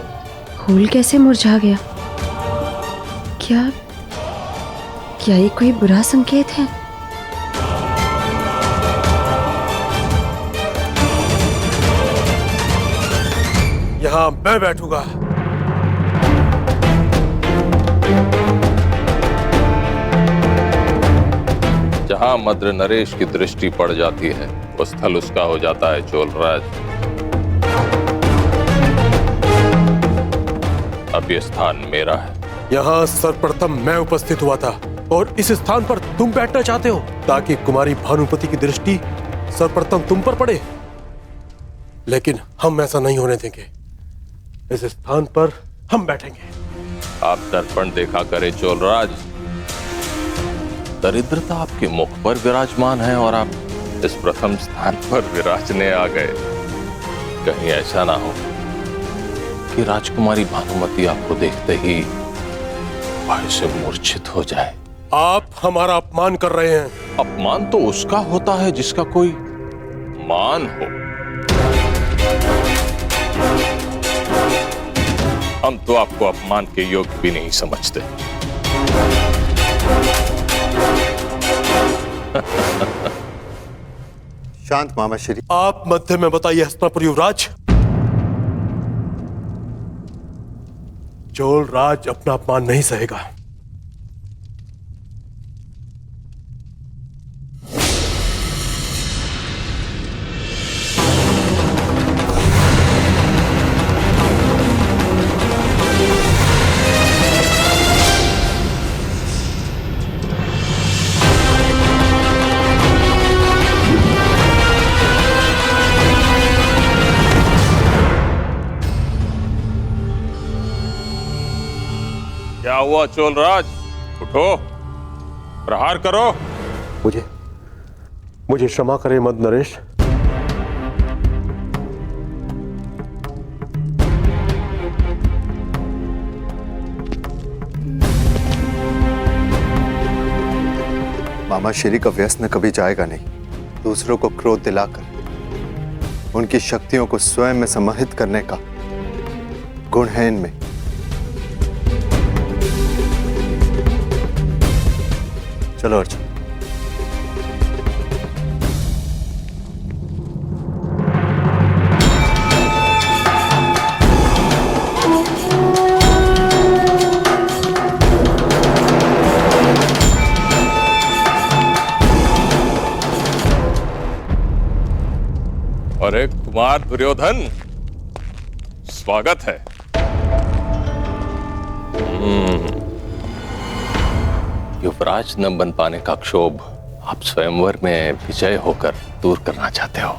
फूल कैसे मुरझा गया? क्या ये कोई बुरा संकेत है? यहाँ मैं बैठूंगा। जहां मद्र नरेश की दृष्टि पड़ जाती है वो स्थल उसका हो जाता है चोलराज। अब ये स्थान मेरा है। यहाँ सर्वप्रथम मैं उपस्थित हुआ था और इस स्थान पर तुम बैठना चाहते हो ताकि कुमारी भानुपति की दृष्टि सर्वप्रथम तुम पर पड़े, लेकिन हम ऐसा नहीं होने देंगे। इस स्थान पर हम बैठेंगे। आप दर्पण देखा करे चोलराज। दरिद्रता आपके मुख पर विराजमान है और आप इस प्रथम स्थान पर विराजने आ गए। कहीं ऐसा ना हो कि राजकुमारी भानुमति आपको देखते ही भय से मूर्छित हो जाए। आप हमारा अपमान कर रहे हैं। अपमान तो उसका होता है जिसका कोई मान हो। हम तो आपको अपमान के योग्य भी नहीं समझते। शांत मामा श्री। आप मध्य में बताइए हस्तिनापुर युवराज। चोलराज अपना अपमान नहीं सहेगा। क्या हुआ चोलराज? उठो, प्रहार करो। मुझे क्षमा करें मद नरेश। मामा श्री का व्यसन कभी जाएगा नहीं। दूसरों को क्रोध दिलाकर उनकी शक्तियों को स्वयं में समाहित करने का गुण है इनमें। चलो अर्जुन। अरे कुमार दुर्योधन, स्वागत है। युवराज न बन पाने का क्षोभ आप स्वयंवर में विजय होकर दूर करना चाहते हो।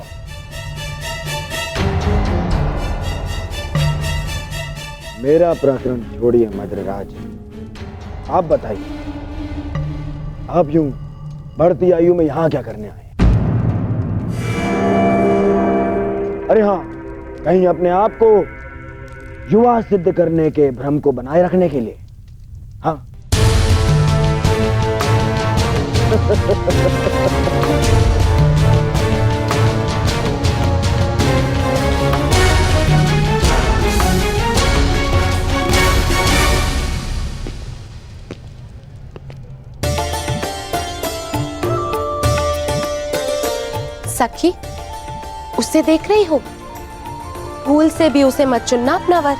मेरा प्रकरण छोड़िए मद्रराज, आप बताइए, आप यूं बढ़ती आयु में यहां क्या करने आए? अरे हाँ, कहीं अपने आप को युवा सिद्ध करने के भ्रम को बनाए रखने के लिए। हाँ सखी, उसे देख रही हो? भूल से भी उसे मत चुनना अपना वर,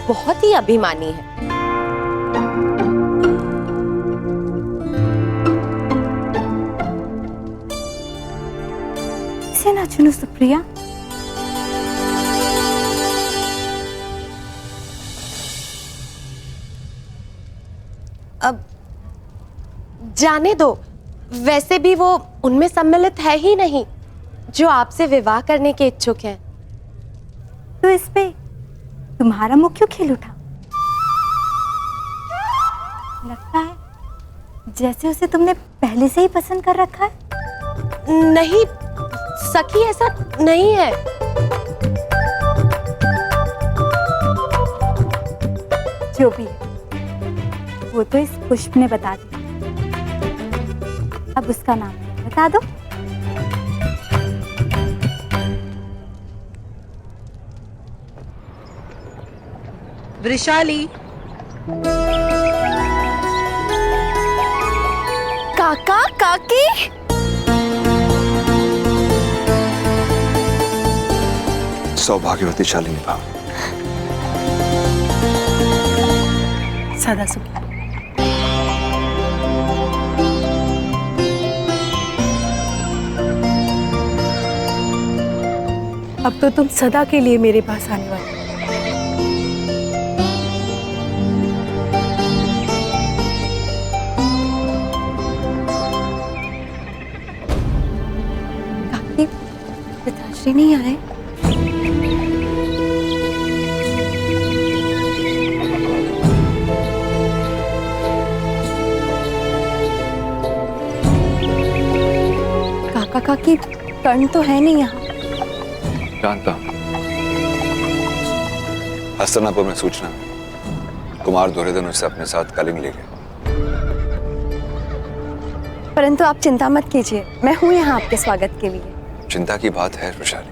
बहुत ही अभिमानी है। इसे ना चुनो सुप्रिया। अब जाने दो, वैसे भी वो उनमें सम्मिलित है ही नहीं जो आपसे विवाह करने के इच्छुक हैं। तो इस पे तुम्हारा मुंह क्यों खिल उठा? लगता है जैसे उसे तुमने पहले से ही पसंद कर रखा है। नहीं सखी, ऐसा नहीं है। जो भी है, वो तो इस पुष्प ने बता दिया। अब उसका नाम बता दो। वृषाली। काका काकी, सौभाग्यवती शालिनी भा। सदा सुखी। अब तो तुम सदा के लिए मेरे पास आने वाले। काकी, पिताश्री नहीं आए? काका काकी, कर्ण तो है नहीं यहाँ। जानता हूं। हस्तिनापुर में सूचना, कुमार दुर्योधन उसे अपने साथ कलिंग ले गए। परंतु आप चिंता मत कीजिए, मैं हूं यहाँ आपके स्वागत के लिए। चिंता की बात है वृषाली,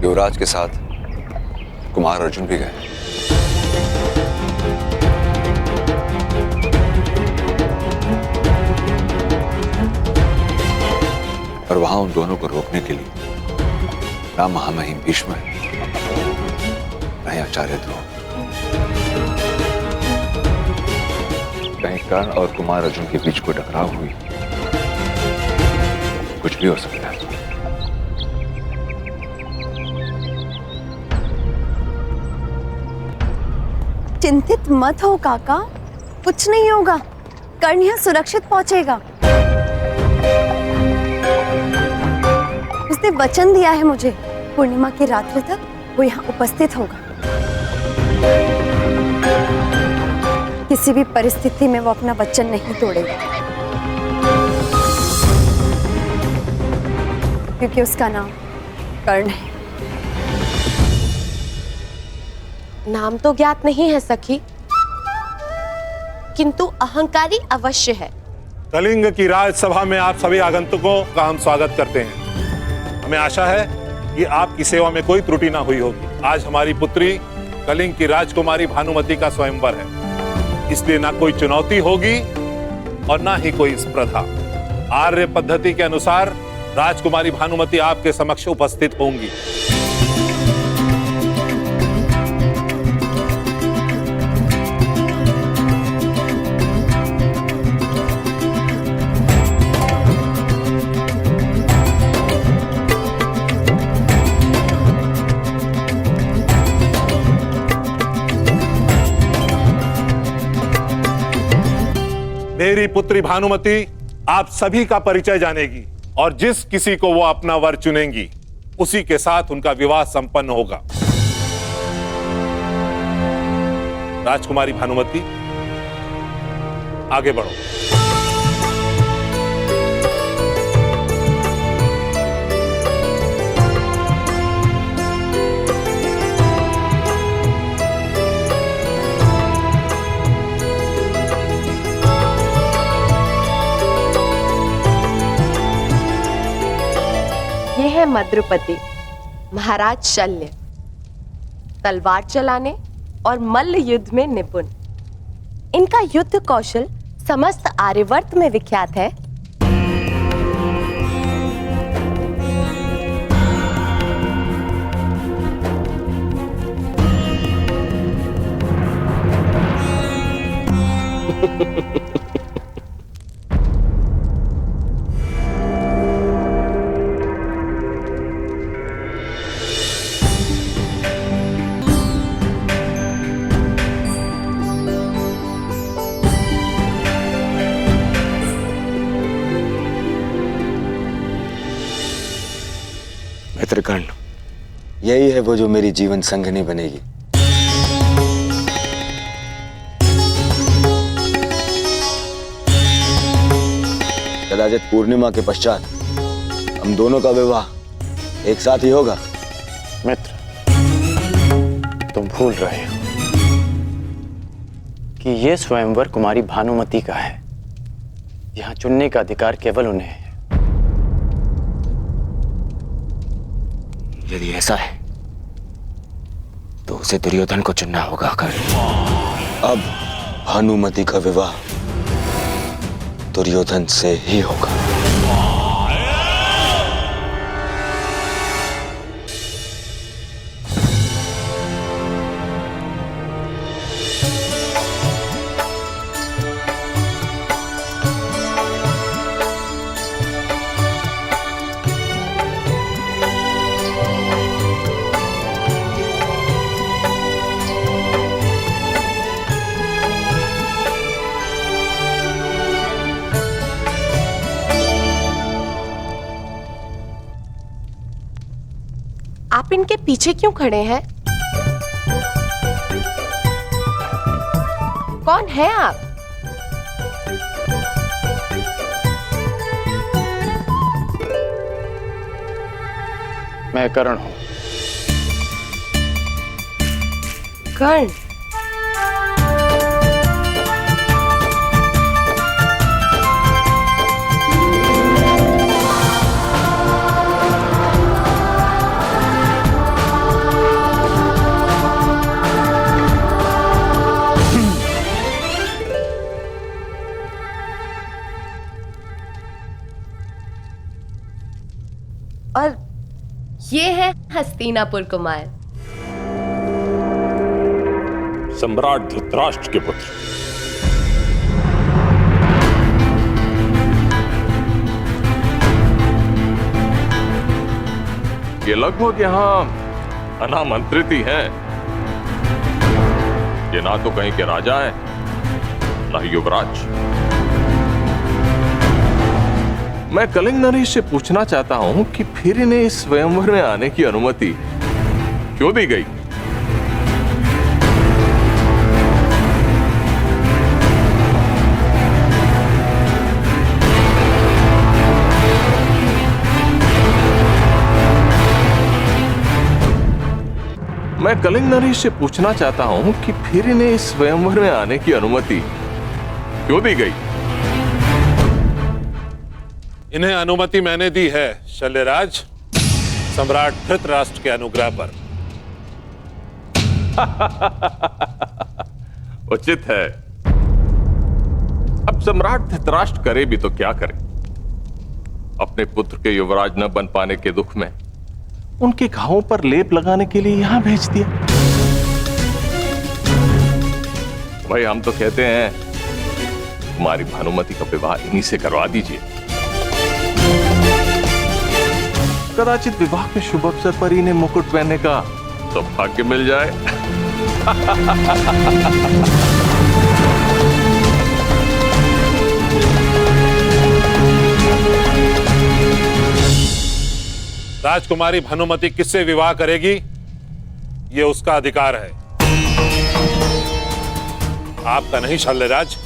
युवराज के साथ कुमार अर्जुन भी गए। और वहां उन दोनों को रोकने के लिए ना महामहिम भीष्म नहीं आचार्य ध्रुव। कहीं कर्ण और कुमार अर्जुन के बीच कोई टकराव हुई, कुछ भी हो सकता है। चिंतित मत हो काका, कुछ नहीं होगा। कर्ण यहाँ सुरक्षित पहुंचेगा। उसने वचन दिया है मुझे, पूर्णिमा की रात्रि तक वो यहाँ उपस्थित होगा। किसी भी परिस्थिति में वो अपना वचन नहीं तोड़ेगा, क्योंकि उसका नाम कर्ण है। नाम तो ज्ञात नहीं है सखी, किंतु अहंकारी अवश्य है। कलिंग की राजसभा में आप सभी आगंतुकों का हम स्वागत करते हैं। हमें आशा है कि आपकी सेवा में कोई त्रुटि ना हुई होगी। आज हमारी पुत्री कलिंग की राजकुमारी भानुमति का स्वयंवर है, इसलिए ना कोई चुनौती होगी और ना ही कोई स्पर्धा। आर्य पद्धति के अनुसार राजकुमारी भानुमति आपके समक्ष उपस्थित होंगी। मेरी पुत्री भानुमति आप सभी का परिचय जानेगी और जिस किसी को वो अपना वर चुनेंगी उसी के साथ उनका विवाह संपन्न होगा। राजकुमारी भानुमति, आगे बढ़ो। मद्रुपति महाराज शल्य, तलवार चलाने और मल्ल युद्ध में निपुण। इनका युद्ध कौशल समस्त आर्यवर्त में विख्यात है। मित्रकर्ण, यही है वो जो मेरी जीवन संगिनी बनेगी। कदाचित पूर्णिमा के पश्चात हम दोनों का विवाह एक साथ ही होगा। मित्र, तुम भूल रहे हो कि ये स्वयंवर कुमारी भानुमति का है। यहाँ चुनने का अधिकार केवल उन्हें है। यदि ऐसा है तो उसे दुर्योधन को चुनना होगा। अब भानुमति का विवाह दुर्योधन से ही होगा। आप इनके पीछे क्यों खड़े हैं? कौन है आप? मैं कर्ण हूं। कर्ण? और ये है हस्तिनापुर कुमार, सम्राट धृतराष्ट्र के पुत्र। ये लगभग यहां अनामंत्रित ही हैं। ये ना तो कहीं के राजा हैं, ना ही युवराज। मैं कलिंग नरेश से पूछना चाहता हूं कि फिर इन्हें इस स्वयंवर में आने की अनुमति क्यों दी गई? मैं कलिंग नरेश से पूछना चाहता हूं कि फिर इन्हें इस स्वयंवर में आने की अनुमति क्यों दी गई? इन्हें अनुमति मैंने दी है शल्यराज, सम्राट धृतराष्ट्र के अनुग्रह पर। उचित है। अब सम्राट धृतराष्ट्र करे भी तो क्या करे? अपने पुत्र के युवराज न बन पाने के दुख में उनके घावों पर लेप लगाने के लिए यहां भेज दिया। भाई हम तो कहते हैं कुमारी भानुमति का विवाह इन्हीं से करवा दीजिए। कदाचित विवाह के शुभ अवसर पर इन्हें मुकुट पहनने का सौभाग्य मिल जाए। राजकुमारी भानुमति किससे विवाह करेगी, ये उसका अधिकार है, आपका नहीं शल्यराज।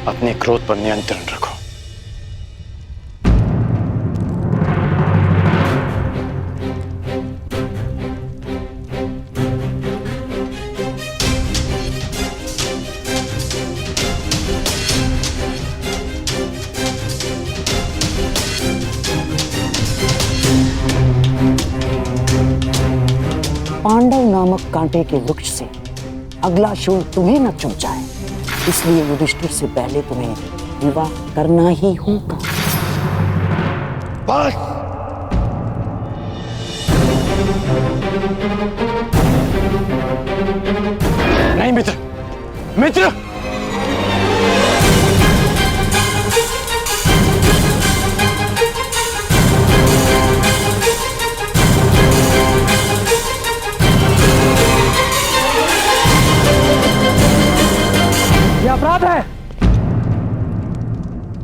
अपने क्रोध पर नियंत्रण रखो। पांडव नामक कांटे के वृक्ष से अगला शूल तुम्हें न चुभ जाए, इसलिए युधिष्ठिर से पहले तुम्हें विवाह करना ही होगा। बस नहीं मित्र, मित्र ये अपराध है,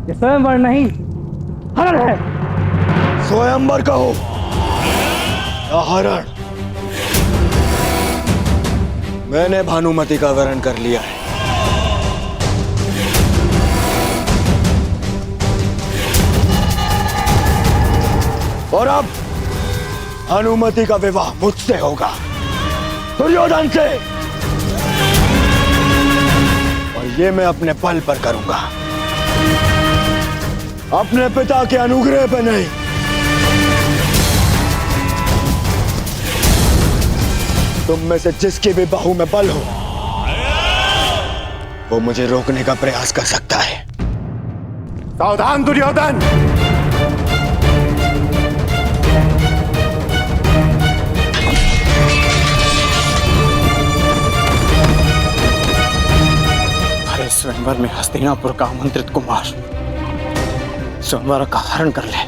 ये स्वयंवर नहीं हरण है। स्वयंवर कहो या हरण, मैंने भानुमति का वरण कर लिया है। और अब भानुमति का विवाह मुझसे होगा, दुर्योधन से। और ये मैं अपने बल पर करूंगा, अपने पिता के अनुग्रह पर नहीं। तुम में से जिसकी भी बाहु में बल हो, वो मुझे रोकने का प्रयास कर सकता है। सावधान दुर्योधन! स्वयंवर में हस्तिनापुर का आमंत्रित कुमार स्वयंवर का हरण कर ले,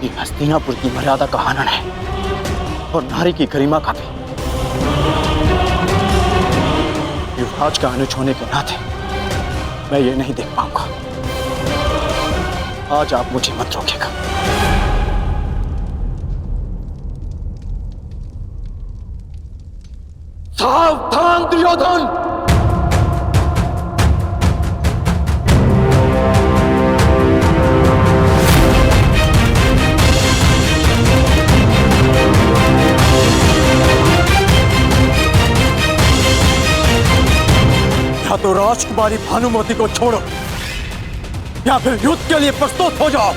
ये हस्तिनापुर की मर्यादा का हनन है और नारी की गरिमा का भी। युवराज का अनुज होने के नाते मैं ये नहीं देख पाऊंगा। आज आप मुझे मत रोकेगा। सावधान दुर्योधन! या तो राजकुमारी भानुमति को छोड़ो या फिर युद्ध के लिए प्रस्तुत हो जाओ।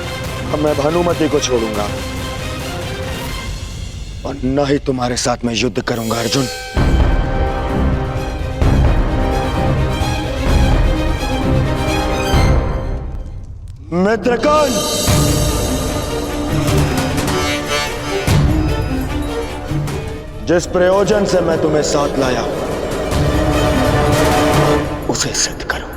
मैं भानुमति को छोड़ूंगा और न ही तुम्हारे साथ मैं युद्ध करूंगा अर्जुन। मित्रगण, जिस प्रयोजन से मैं तुम्हें साथ लाया उसे सिद्ध करो।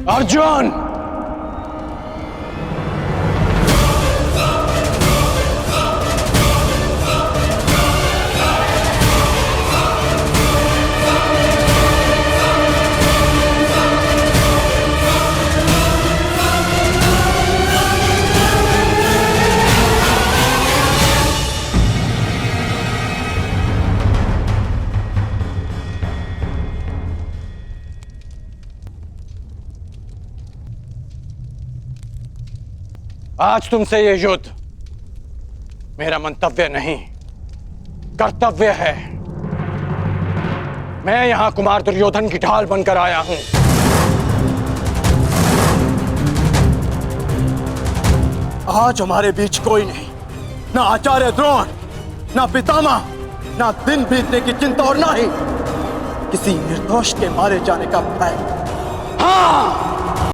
अर्जुन, आज तुमसे ये युद्ध मेरा मंतव्य नहीं, कर्तव्य है। मैं यहां कुमार दुर्योधन की ढाल बनकर आया हूं। आज हमारे बीच कोई नहीं, ना आचार्य द्रोण, ना पितामह, ना दिन बीतने की चिंता और ना ही किसी निर्दोष के मारे जाने का भय। हाँ,